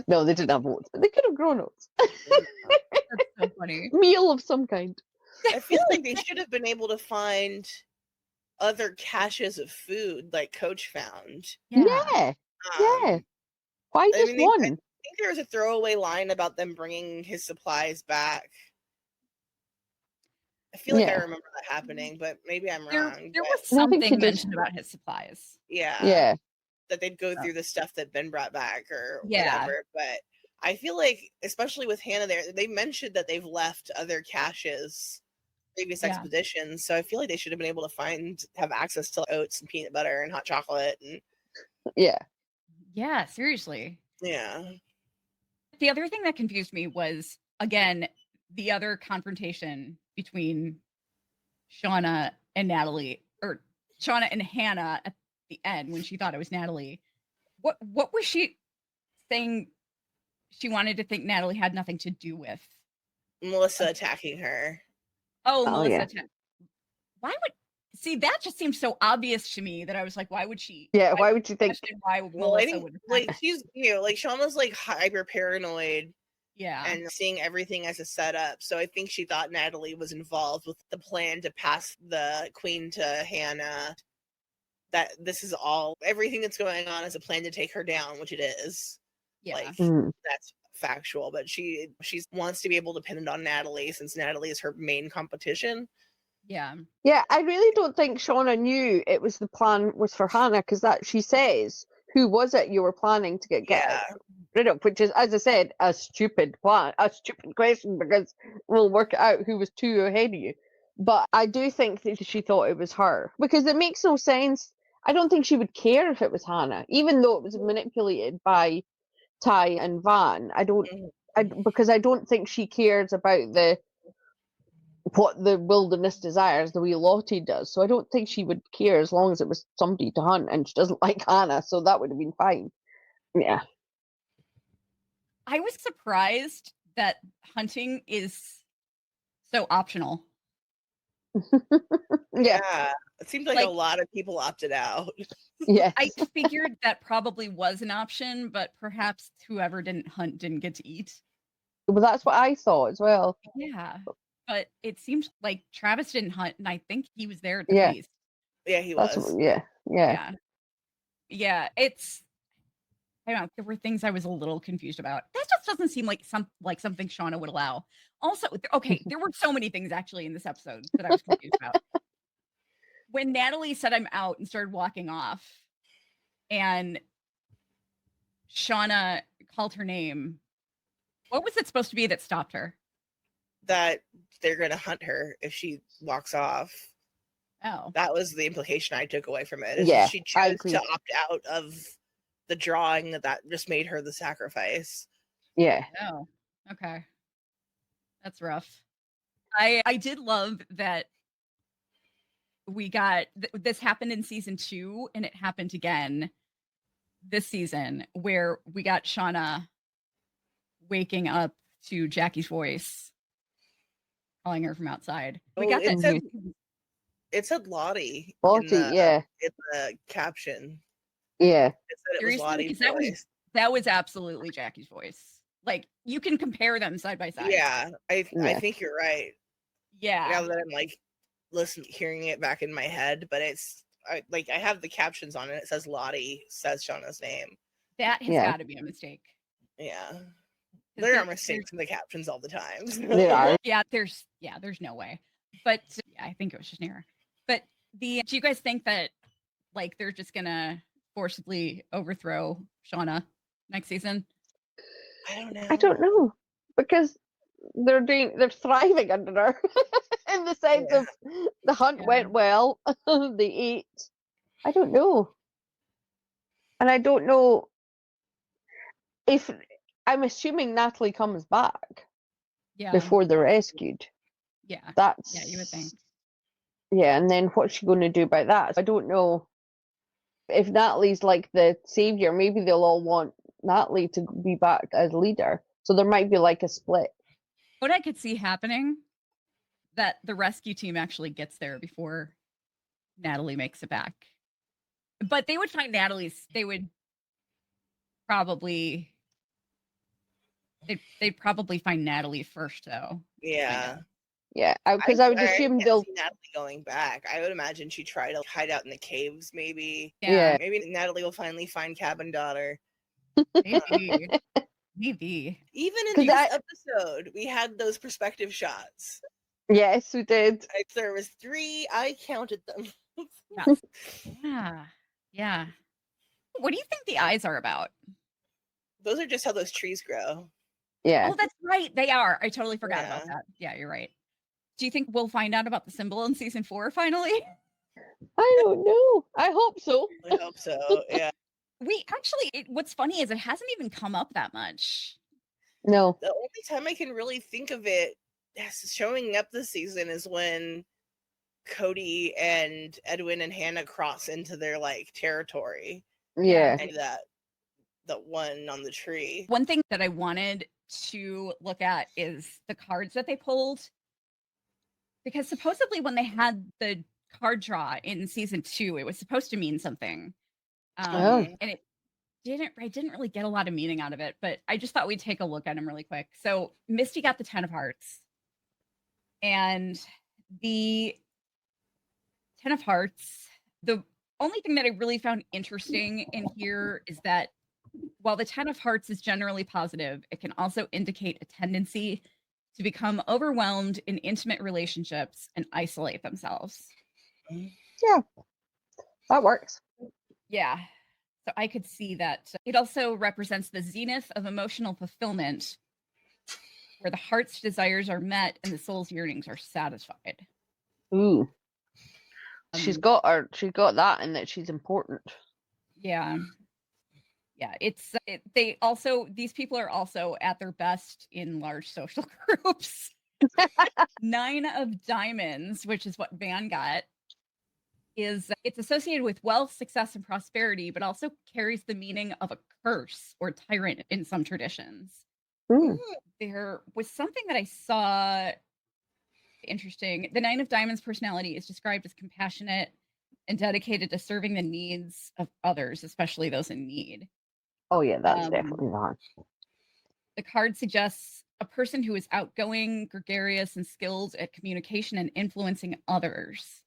No, they didn't have oats, but they could have grown oats. That's so funny. Meal of some kind. I feel like they should have been able to find other caches of food like Coach found. Yeah. Why just one? I think there was a throwaway line about them bringing his supplies back. I feel like I remember that happening, but maybe I'm wrong. There was something mentioned about his supplies. Yeah. That they'd go through the stuff that Ben brought back or whatever. But I feel like, especially with Hannah there, they mentioned that they've left other caches previous expeditions. So I feel like they should have been able to have access to oats and peanut butter and hot chocolate. And yeah, seriously. Yeah. The other thing that confused me was, again, the other confrontation between Shauna and Natalie, or Shauna and Hannah at the end when she thought it was Natalie. What was she saying? She wanted to think Natalie had nothing to do with Melissa attacking her. Oh, Melissa. Yeah. Why would see that just seems so obvious to me that I was like, why would she? Yeah, why would you think? Why Melissa would like she's like Shauna's like hyper paranoid. Yeah. And seeing everything as a setup. So I think she thought Natalie was involved with the plan to pass the queen to Hannah. That this is all everything that's going on is a plan to take her down, which it is. Yeah. Like that's factual. But she wants to be able to pin it on Natalie since Natalie is her main competition. Yeah. Yeah, I really don't think Shauna knew it was the plan was for Hannah because that she says, "Who was it you were planning to get rid of?" Which is, as I said, a stupid plan, a stupid question because we'll work it out who was two ahead of you. But I do think that she thought it was her because it makes no sense. I don't think she would care if it was Hannah, even though it was manipulated by Ty and Van. Because I don't think she cares about what the wilderness desires the way Lottie does. So I don't think she would care as long as it was somebody to hunt, and she doesn't like Hannah, so that would have been fine. Yeah. I was surprised that hunting is so optional. Yeah. It seems like a lot of people opted out. Yeah. I figured that probably was an option, but perhaps whoever didn't hunt didn't get to eat. Well, that's what I thought as well. Yeah. But it seems like Travis didn't hunt, and I think he was there at the feast. Yeah, he was. Yeah. It's I don't know. There were things I was a little confused about. That just doesn't seem like something Shauna would allow. Also, okay, there were so many things actually in this episode that I was confused about. When Natalie said I'm out and started walking off, and Shauna called her name, what was it supposed to be that stopped her? That they're going to hunt her if she walks off. Oh. That was the implication I took away from it. Yeah, she chose to opt out of the drawing that just made her the sacrifice. Yeah. Oh, okay. That's rough. I did love that we got this happened in season 2 and it happened again this season where we got Shauna waking up to Jackie's voice calling her from outside. We got that. It said Lottie. Lottie, in the caption. Yeah. It said it was Lottie's voice. That was absolutely Jackie's voice. Like you can compare them side by side. Yeah, I think you're right. Yeah. Now that I'm like hearing it back in my head, but I have the captions on it. It says Lottie says Shauna's name. That has got to be a mistake. Yeah. There are mistakes in the captions all the time. There are. Yeah, there's no way. But yeah, I think it was just an error. But do you guys think that like they're just gonna forcibly overthrow Shauna next season? I don't know. Because they're thriving under her in the sense of the hunt went well. They ate. I don't know. And I don't know if I'm assuming Natalie comes back before they're rescued. Yeah. You would think. Yeah, and then what's she going to do about that? I don't know if Natalie's like the savior. Maybe they'll all want Natalie to be back as leader. So there might be like a split. What I could see happening, that the rescue team actually gets there before Natalie makes it back. But they would find they would probably they'd probably find Natalie first though. Yeah. Yeah, because I would assume they'll see Natalie going back. I would imagine she tried to hide out in the caves, maybe. Yeah. Maybe Natalie will finally find Cabin Daughter. Maybe. Even in this episode, we had those perspective shots. Yes, we did. There was 3. I counted them. Yeah. What do you think the eyes are about? Those are just how those trees grow. Yeah. Oh, that's right. They are. I totally forgot about that. Yeah, you're right. Do you think we'll find out about the symbol in season 4 finally? I don't know. I hope so. I hope so. Yeah. We actually, what's funny is it hasn't even come up that much. No. The only time I can really think of it showing up this season is when Cody and Edwin and Hannah cross into their like territory. Yeah. And that one on the tree. One thing that I wanted to look at is the cards that they pulled. Because supposedly when they had the card draw in season 2, it was supposed to mean something. And I didn't really get a lot of meaning out of it, but I just thought we'd take a look at them really quick. So Misty got the 10 of hearts. And the 10 of hearts, the only thing that I really found interesting in here is that while the 10 of hearts is generally positive, it can also indicate a tendency to become overwhelmed in intimate relationships and isolate themselves. Yeah, that works. Yeah. So I could see that. It also represents the zenith of emotional fulfillment, where the heart's desires are met and the soul's yearnings are satisfied. Ooh. She's got that in that she's important. Yeah. Yeah, these people are also at their best in large social groups. 9 of diamonds, which is what Van got, it's associated with wealth, success, and prosperity, but also carries the meaning of a curse or tyrant in some traditions. There was something that I saw interesting. The 9 of diamonds personality is described as compassionate and dedicated to serving the needs of others, especially those in need. Oh yeah, that's definitely not. The card suggests a person who is outgoing, gregarious, and skilled at communication and influencing others.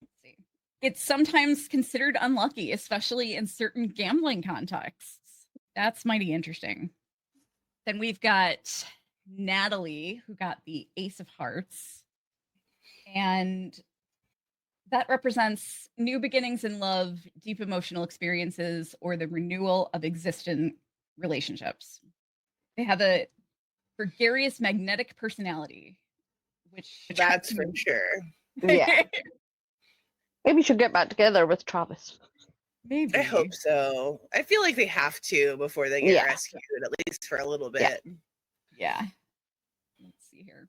Let's see. It's sometimes considered unlucky, especially in certain gambling contexts. That's mighty interesting. Then we've got Natalie, who got the Ace of Hearts. And that represents new beginnings in love, deep emotional experiences, or the renewal of existing relationships. They have a gregarious, magnetic personality, which that's for sure. Yeah. Maybe she'll get back together with Travis. Maybe. I hope so. I feel like they have to before they get rescued, at least for a little bit. Yeah. Let's see here.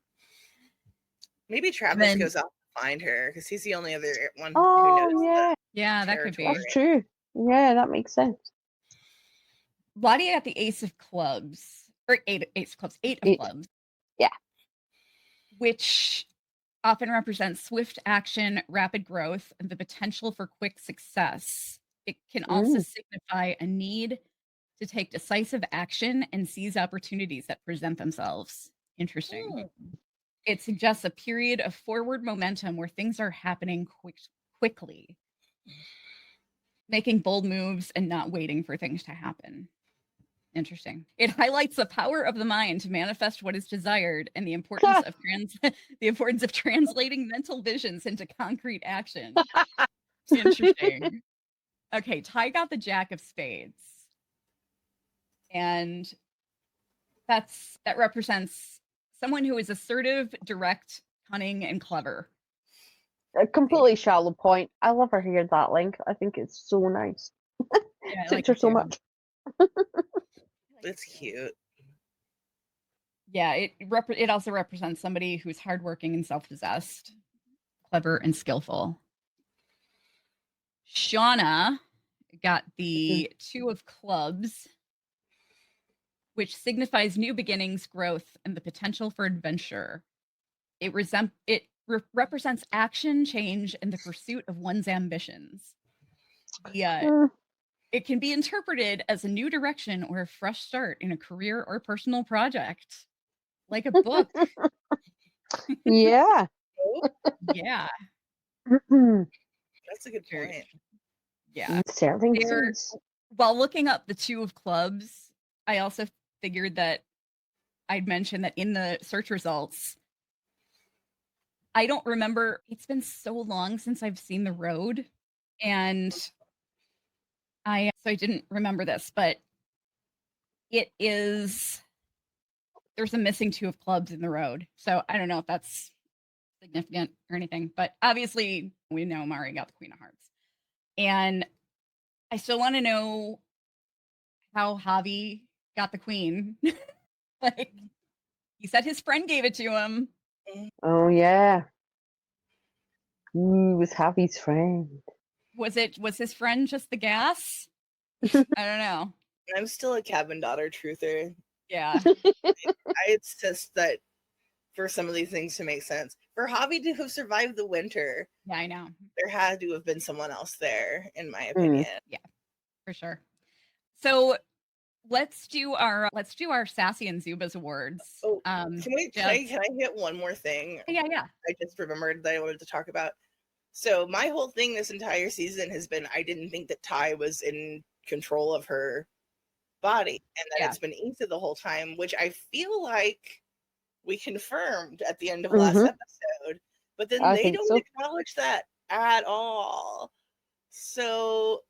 Maybe Travis goes off to find her because he's the only other one who knows. Yeah, that could be. That's true. Yeah, that makes sense. Lottie got the Ace of Clubs, or Eight of Clubs. Yeah. Which often represents swift action, rapid growth, and the potential for quick success. It can also signify a need to take decisive action and seize opportunities that present themselves. Interesting. It suggests a period of forward momentum where things are happening quickly, making bold moves and not waiting for things to happen. Interesting. It highlights the power of the mind to manifest what is desired and the importance of translating mental visions into concrete action. Interesting. Okay, Ty got the Jack of Spades. And that represents someone who is assertive, direct, cunning, and clever. A completely shallow point. I love her hair, that link. I think it's so nice. Yeah, Suits her so much. It's cute. Yeah, it also represents somebody who's hardworking and self-possessed, clever and skillful. Shauna got the 2 of Clubs, which signifies new beginnings, growth, and the potential for adventure. It represents action, change, and the pursuit of one's ambitions. It can be interpreted as a new direction or a fresh start in a career or personal project, like a book. Yeah. Yeah. That's a good point. Yeah. While looking up the 2 of Clubs, I also figured that I'd mentioned that in the search results, I don't remember. It's been so long since I've seen The Road, and I didn't remember this, but there's a missing 2 of Clubs in The Road. So I don't know if that's significant or anything, but obviously we know Mari got the Queen of Hearts. And I still want to know how Javi got the Queen. Like, he said his friend gave it to him. Oh, yeah. Who was Javi's friend? Was his friend just the gas? I don't know. I'm still a cabin daughter truther. Yeah. I insist that for some of these things to make sense, for Javi to have survived the winter, Yeah, I know. there had to have been someone else there, in my opinion. Yeah, for sure. So let's do our Sassy and Zubas awards. Oh, can I hit one more thing? Yeah. I just remembered that I wanted to talk about. So my whole thing this entire season has been, I didn't think that Ty was in control of her body, and that it's been Issa the whole time, which I feel like we confirmed at the end of last episode, but then they don't acknowledge that at all. So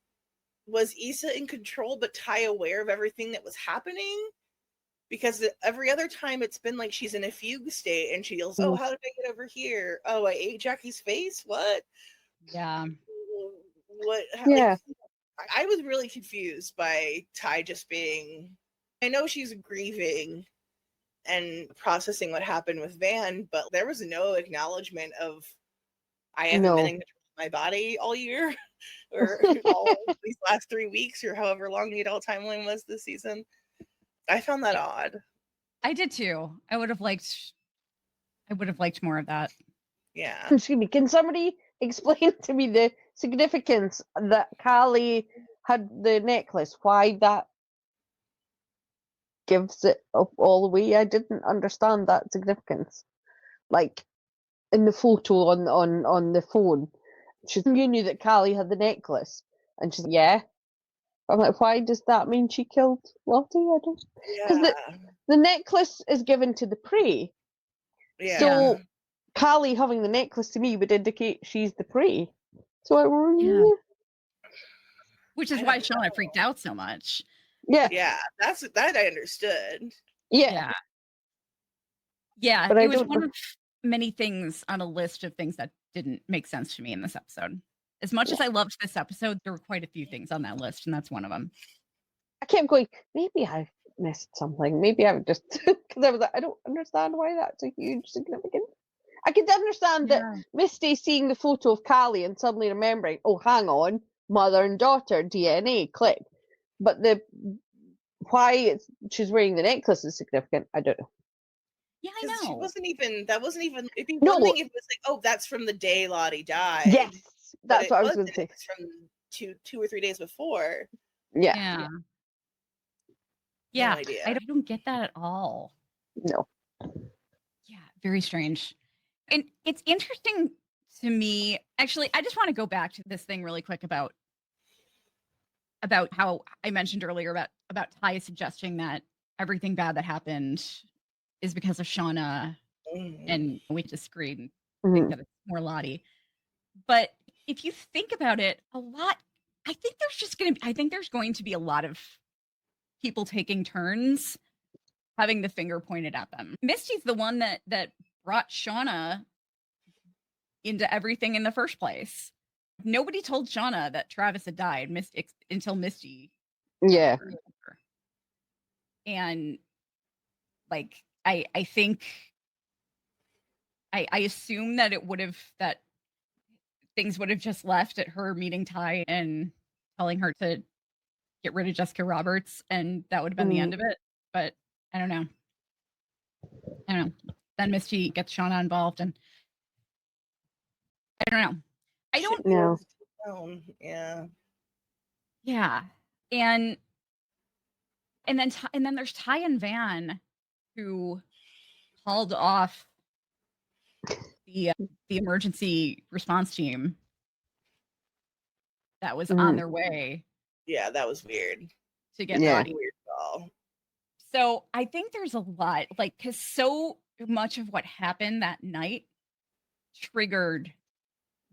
was Issa in control but Ty aware of everything that was happening? Because every other time it's been like she's in a fugue state and she yells, oh, how did I get over here? Oh, I ate Jackie's face? What? Yeah. What? Yeah. Like, I was really confused by Ty just being, I know she's grieving and processing what happened with Van, but there was no acknowledgement of, I haven't been in control of my body all year or all these last 3 weeks or however long the adult timeline was this season. I found that odd. I did too. I would have liked more of that. Yeah. Excuse me. Can somebody explain to me the significance that Callie had the necklace? Why that gives it all away? I didn't understand that significance. Like in the photo on the phone, you knew that Callie had the necklace, and she's like, yeah. I'm like, why does that mean she killed Lottie? I don't. Because the necklace is given to the prey. Yeah. So Callie having the necklace to me would indicate she's the prey. So which is why Shauna freaked out so much. Yeah. Yeah, that I understood. Yeah. But it was one of many things on a list of things that didn't make sense to me in this episode. As much as I loved this episode, there were quite a few things on that list, and that's one of them. I kept going, maybe I missed something. Maybe I would just, because I was like, I don't understand why that's a huge significance. I could understand that Misty seeing the photo of Callie and suddenly remembering, oh, hang on, mother and daughter, DNA, click. But why she's wearing the necklace is significant, I don't know. Yeah, I know. That wasn't even, it'd be one thing if it was like, oh, that's from the day Lottie died. Yes, that's what I was going to say. It's from two or 3 days before. Yeah. Yeah, no idea. I don't get that at all. No. Yeah, very strange. And it's interesting to me. Actually, I just want to go back to this thing really quick about how I mentioned earlier about Ty suggesting that everything bad that happened is because of Shauna, and we disagree and think that it's more Lottie. But if you think about it, I think there's going to be a lot of people taking turns having the finger pointed at them. Misty's the one that brought Shauna into everything in the first place. Nobody told Shauna that Travis had died until Misty. Yeah. And like I think I assume that that things would have just left at her meeting Ty and telling her to get rid of Jessica Roberts, and that would have been the end of it. But I don't know. Then Misty gets Shauna involved, and I don't know. I don't know. Yeah. Yeah. And then there's Ty and Van, who called off the emergency response team that was on their way. Yeah, that was weird. To get Lottie. Weird call. So I think there's a lot, like, because so much of what happened that night triggered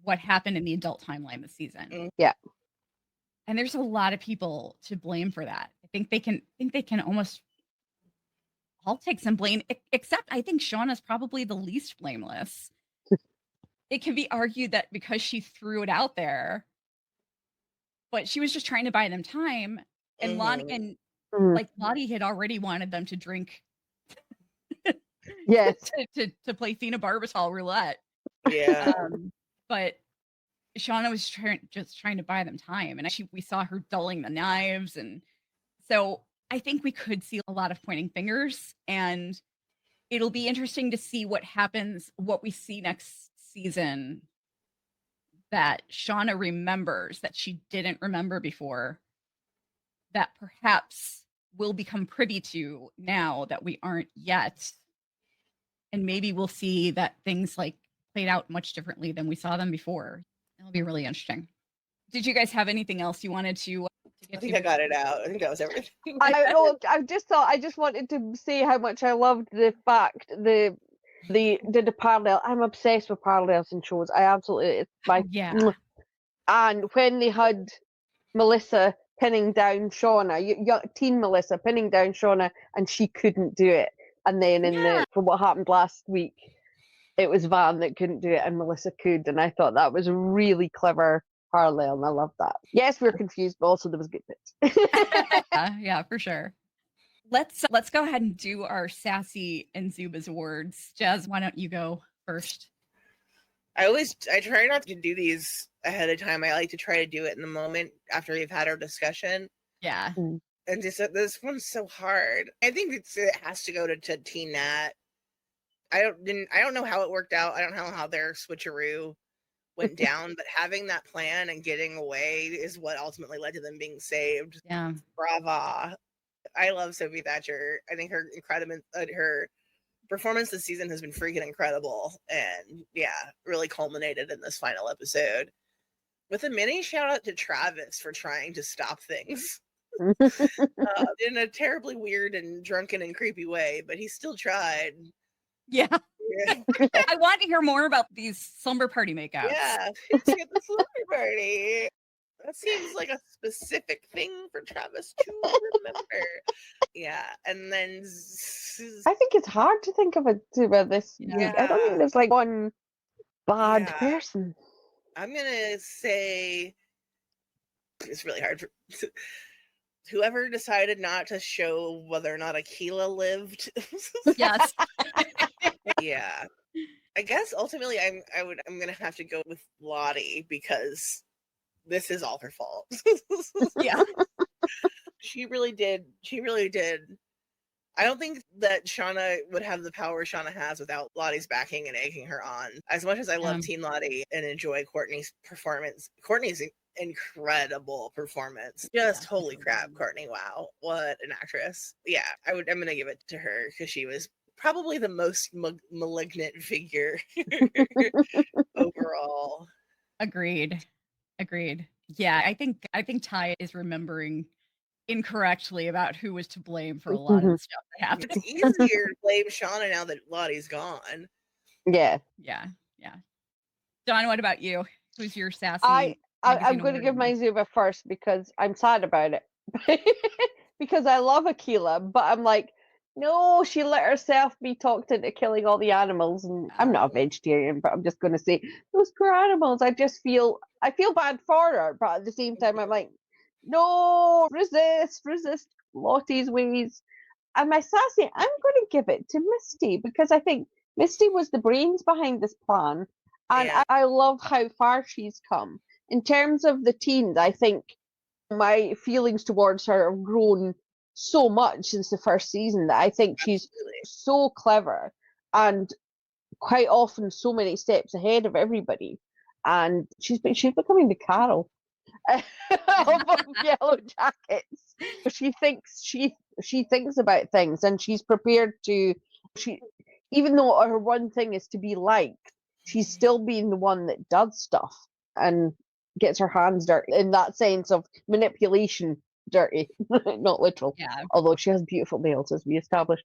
what happened in the adult timeline this season. Yeah. And there's a lot of people to blame for that. I think they can almost all take some blame, except I think Shauna's probably the least blameless. It can be argued that because she threw it out there, but she was just trying to buy them time. And Lottie had already wanted them to drink. Yes. to play phenobarbital roulette. Yeah. But Shauna was just trying to buy them time, and we saw her dulling the knives, and so I think we could see a lot of pointing fingers, and it'll be interesting to see what happens, what we see next season that Shauna remembers that she didn't remember before, that perhaps we'll become privy to now that we aren't yet. And maybe we'll see that things like played out much differently than we saw them before. It'll be really interesting. Did you guys have anything else you wanted to get I think to? I got it out. I think that was everything. I just thought I just wanted to say how much I loved the fact the parallel. I'm obsessed with parallels in shows. I absolutely, it's my Yeah. And when they had Melissa pinning down Shauna, young teen Melissa pinning down Shauna, and she couldn't do it. And then for what happened last week, it was Van that couldn't do it, and Melissa could. And I thought that was a really clever parallel, and I love that. Yes, we were confused, but also there was good bits. Yeah, for sure. Let's go ahead and do our Sassy and Zubas awards. Jazz, why don't you go first? I try not to do these ahead of time. I like to try to do it in the moment after we've had our discussion. Yeah. And just this one's so hard. I think it has to go to Teen Nat. I don't know how it worked out. I don't know how their switcheroo went down, but having that plan and getting away is what ultimately led to them being saved. Yeah. Brava. I love Sophie Thatcher. I think her performance this season has been freaking incredible, and really culminated in this final episode with a mini shout out to Travis for trying to stop things in a terribly weird and drunken and creepy way, but he still tried. Yeah. I want to hear more about these slumber party makeouts. Yeah, let's get the slumber party. That seems like a specific thing for Travis to remember. Yeah, and then I think it's hard to think of this week. I don't think there's like one bad person. I'm gonna say it's really hard for whoever decided not to show whether or not Akila lived. Yes. Yeah. I guess ultimately I'm gonna have to go with Lottie because this is all her fault. Yeah. She really did. I don't think that Shauna would have the power Shauna has without Lottie's backing and egging her on. As much as I love Teen Lottie and enjoy Courtney's performance, Courtney's incredible performance. Just holy crap, Courtney! Wow, what an actress! Yeah, I'm gonna give it to her because she was probably the most malignant figure overall. Agreed. Yeah, I think Ty is remembering incorrectly about who was to blame for a lot of the stuff that happened. It's easier to blame Shauna now that Lottie's gone. Yeah. Dawn, what about you? Who's your sassy? I'm going to give my Zuba first because I'm sad about it. Because I love Akila, but I'm like, no, she let herself be talked into killing all the animals. And I'm not a vegetarian, but I'm just going to say those poor animals. I feel bad for her, but at the same time, I'm like, no, resist Lottie's ways. And my sassy, I'm going to give it to Misty because I think Misty was the brains behind this plan. And I love how far she's come. In terms of the teens, I think my feelings towards her have grown so much since the first season that I think she's so clever and quite often so many steps ahead of everybody. And she's becoming the Carol of Yellowjackets. She thinks about things and she's prepared to. Even though her one thing is to be liked, she's still being the one that does stuff and gets her hands dirty in that sense of manipulation dirty, not literal. Yeah. Although she has beautiful nails, as we established.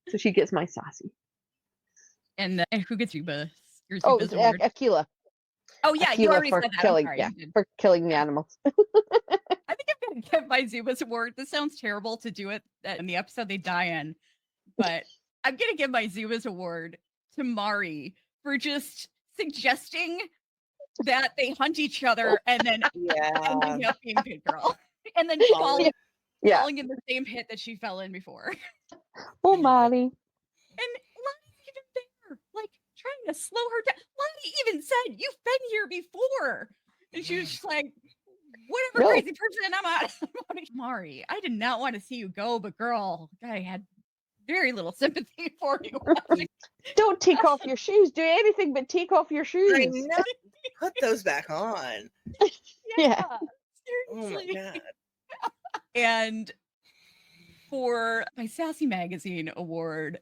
So she gets my sassy. And who gets Zuba? Akila. Oh yeah, Akila you already for said that. Killing, for killing the animals. I think I'm gonna give my Zuba's award. This sounds terrible to do it in the episode they die in, but I'm gonna give my Zuba's award to Mari for just suggesting that they hunt each other and then ending up being Good Girl. And then falling in the same pit that she fell in before. Oh, Mari. And Lottie's even there. Like, trying to slow her down. Lottie even said, you've been here before. And she was just like, whatever crazy person I'm out. Mari, I did not want to see you go, but girl, I had very little sympathy for you. Don't take off your shoes. Do anything but take off your shoes. I know. Put those back on. Yeah. Oh my God. And for my Sassy Magazine award,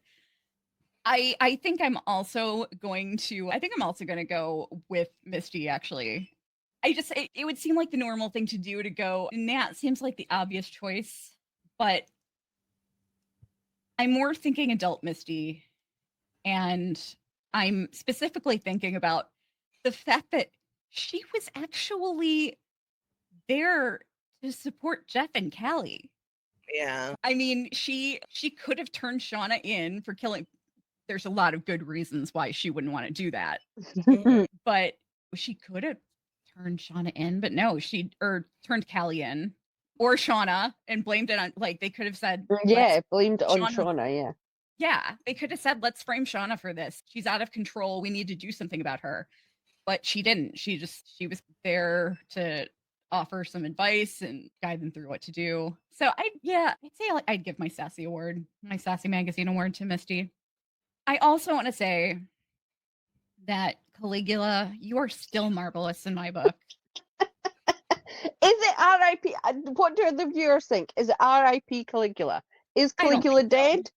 I think I'm also going to go with Misty, actually. It would seem like the normal thing to do to go. Nat seems like the obvious choice, but I'm more thinking adult Misty. And I'm specifically thinking about the fact that she was actually there to support Jeff and Callie. Yeah. I mean, she could have turned Shauna in for killing. There's a lot of good reasons why she wouldn't want to do that. But she could have turned Shauna in, but no, turned Callie in or Shauna and blamed it on, like, they could have said, blamed it on Shauna, yeah. Yeah, they could have said, let's frame Shauna for this. She's out of control. We need to do something about her. But she didn't. She was there to offer some advice and guide them through what to do. So I'd say I'd give my Sassy Magazine award to Misty. I also want to say that Caligula, you are still marvelous in my book. Is it R.I.P.? What do the viewers think? Is it R.I.P. Caligula? Is Caligula dead? So.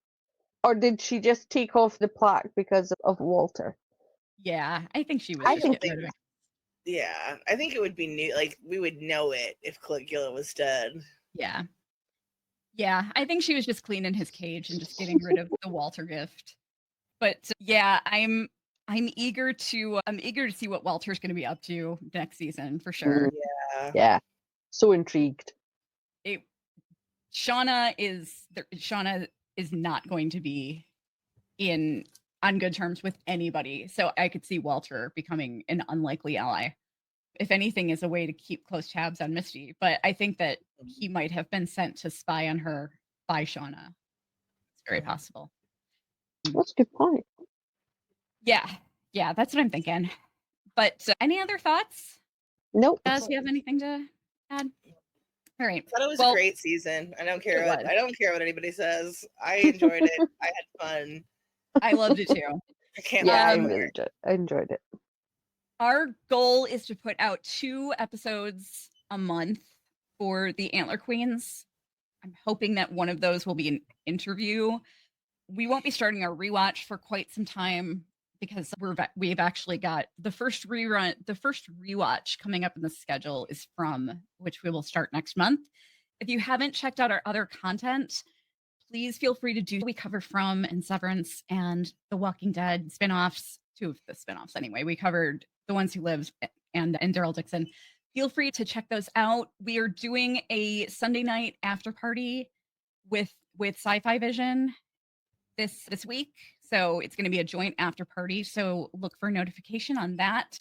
Or did she just take off the plaque because of Walter? Yeah, I think she was. Yeah, I think it would be new. Like, we would know it if Caligula was dead. Yeah. Yeah, I think she was just cleaning his cage and just getting rid of the Walter gift. But yeah, I'm eager to see what Walter's going to be up to next season for sure. Yeah. So intrigued. Shauna is not going to be on good terms with anybody. So I could see Walter becoming an unlikely ally. If anything, is a way to keep close tabs on Misty. But I think that he might have been sent to spy on her by Shauna. It's very possible. That's a good point. Yeah, that's what I'm thinking. But any other thoughts? Nope. Does you have anything to add? All right. I thought it was a great season. I don't care what anybody says. I enjoyed it. I had fun. I loved it too. I can't. Yeah, I enjoyed it. Our goal is to put out 2 episodes a month for the Antler Queens. I'm hoping that one of those will be an interview. We won't be starting our rewatch for quite some time because we've actually got the first rewatch coming up in the schedule is which we will start next month. If you haven't checked out our other content, please feel free to do. We cover From and Severance and The Walking Dead spinoffs, 2 of the spinoffs anyway. We covered The Ones Who Live and Daryl Dixon. Feel free to check those out. We are doing a Sunday night after party with Sci-Fi Vision this week. So it's going to be a joint after party. So look for a notification on that.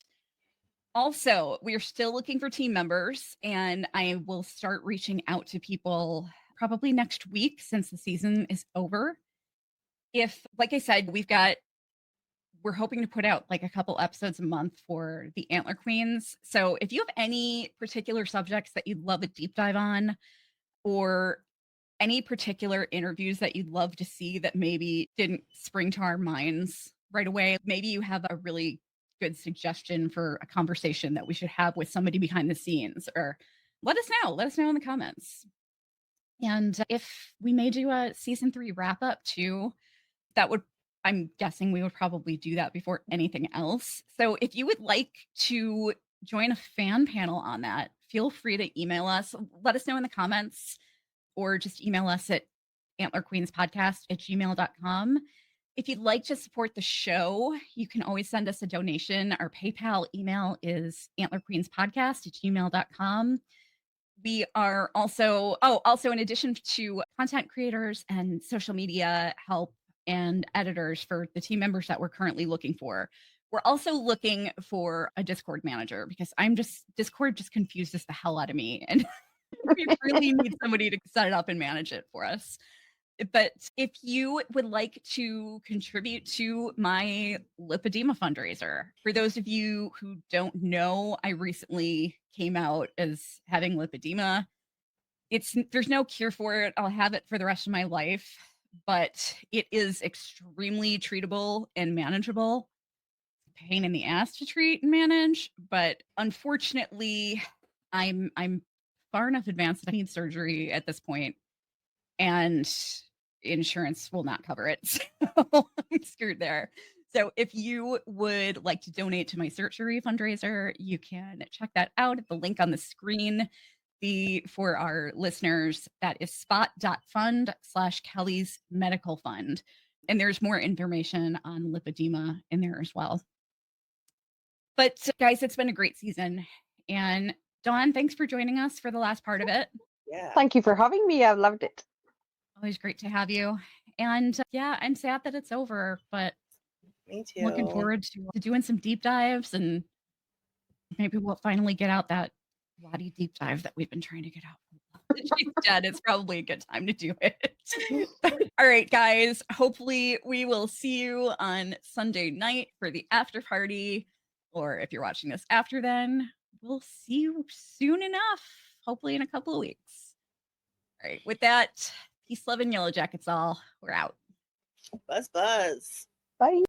Also, we are still looking for team members, and I will start reaching out to people probably next week since the season is over. If, like I said, we're hoping to put out like a couple episodes a month for the Antler Queens. So if you have any particular subjects that you'd love a deep dive on, or any particular interviews that you'd love to see that maybe didn't spring to our minds right away, maybe you have a really good suggestion for a conversation that we should have with somebody behind the scenes, or let us know in the comments. And if we may do a season 3 wrap up too, I'm guessing we would probably do that before anything else. So if you would like to join a fan panel on that, feel free to email us. Let us know in the comments, or just email us at antlerqueenspodcast@gmail.com. If you'd like to support the show, you can always send us a donation. Our PayPal email is antlerqueenspodcast@gmail.com. We are also in addition to content creators and social media help and editors for the team members that we're currently looking for, we're also looking for a Discord manager, because Discord just confuses the hell out of me, and we really need somebody to set it up and manage it for us. But if you would like to contribute to my lipedema fundraiser, for those of you who don't know, I recently came out as having lipedema. There's no cure for it. I'll have it for the rest of my life, but it is extremely treatable and manageable. Pain in the ass to treat and manage, but unfortunately, I'm far enough advanced that I need surgery at this point, and insurance will not cover it. So I'm screwed there. So if you would like to donate to my surgery fundraiser, you can check that out at the link on the screen. For our listeners, that is spot.fund/Kelly's Medical Fund. And there's more information on lipedema in there as well. But guys, it's been a great season. And Dawn, thanks for joining us for the last part of it. Yeah. Thank you for having me. I've loved it. Always great to have you. And yeah, I'm sad that it's over, but Me too. looking forward to doing some deep dives, and maybe we'll finally get out that Lottie deep dive that we've been trying to get out. She's dead. It's probably a good time to do it. All right, guys. Hopefully we will see you on Sunday night for the after party. Or if you're watching this after then, we'll see you soon enough. Hopefully in a couple of weeks. All right. With that, peace, love, and Yellowjackets all. We're out. Buzz, buzz. Bye.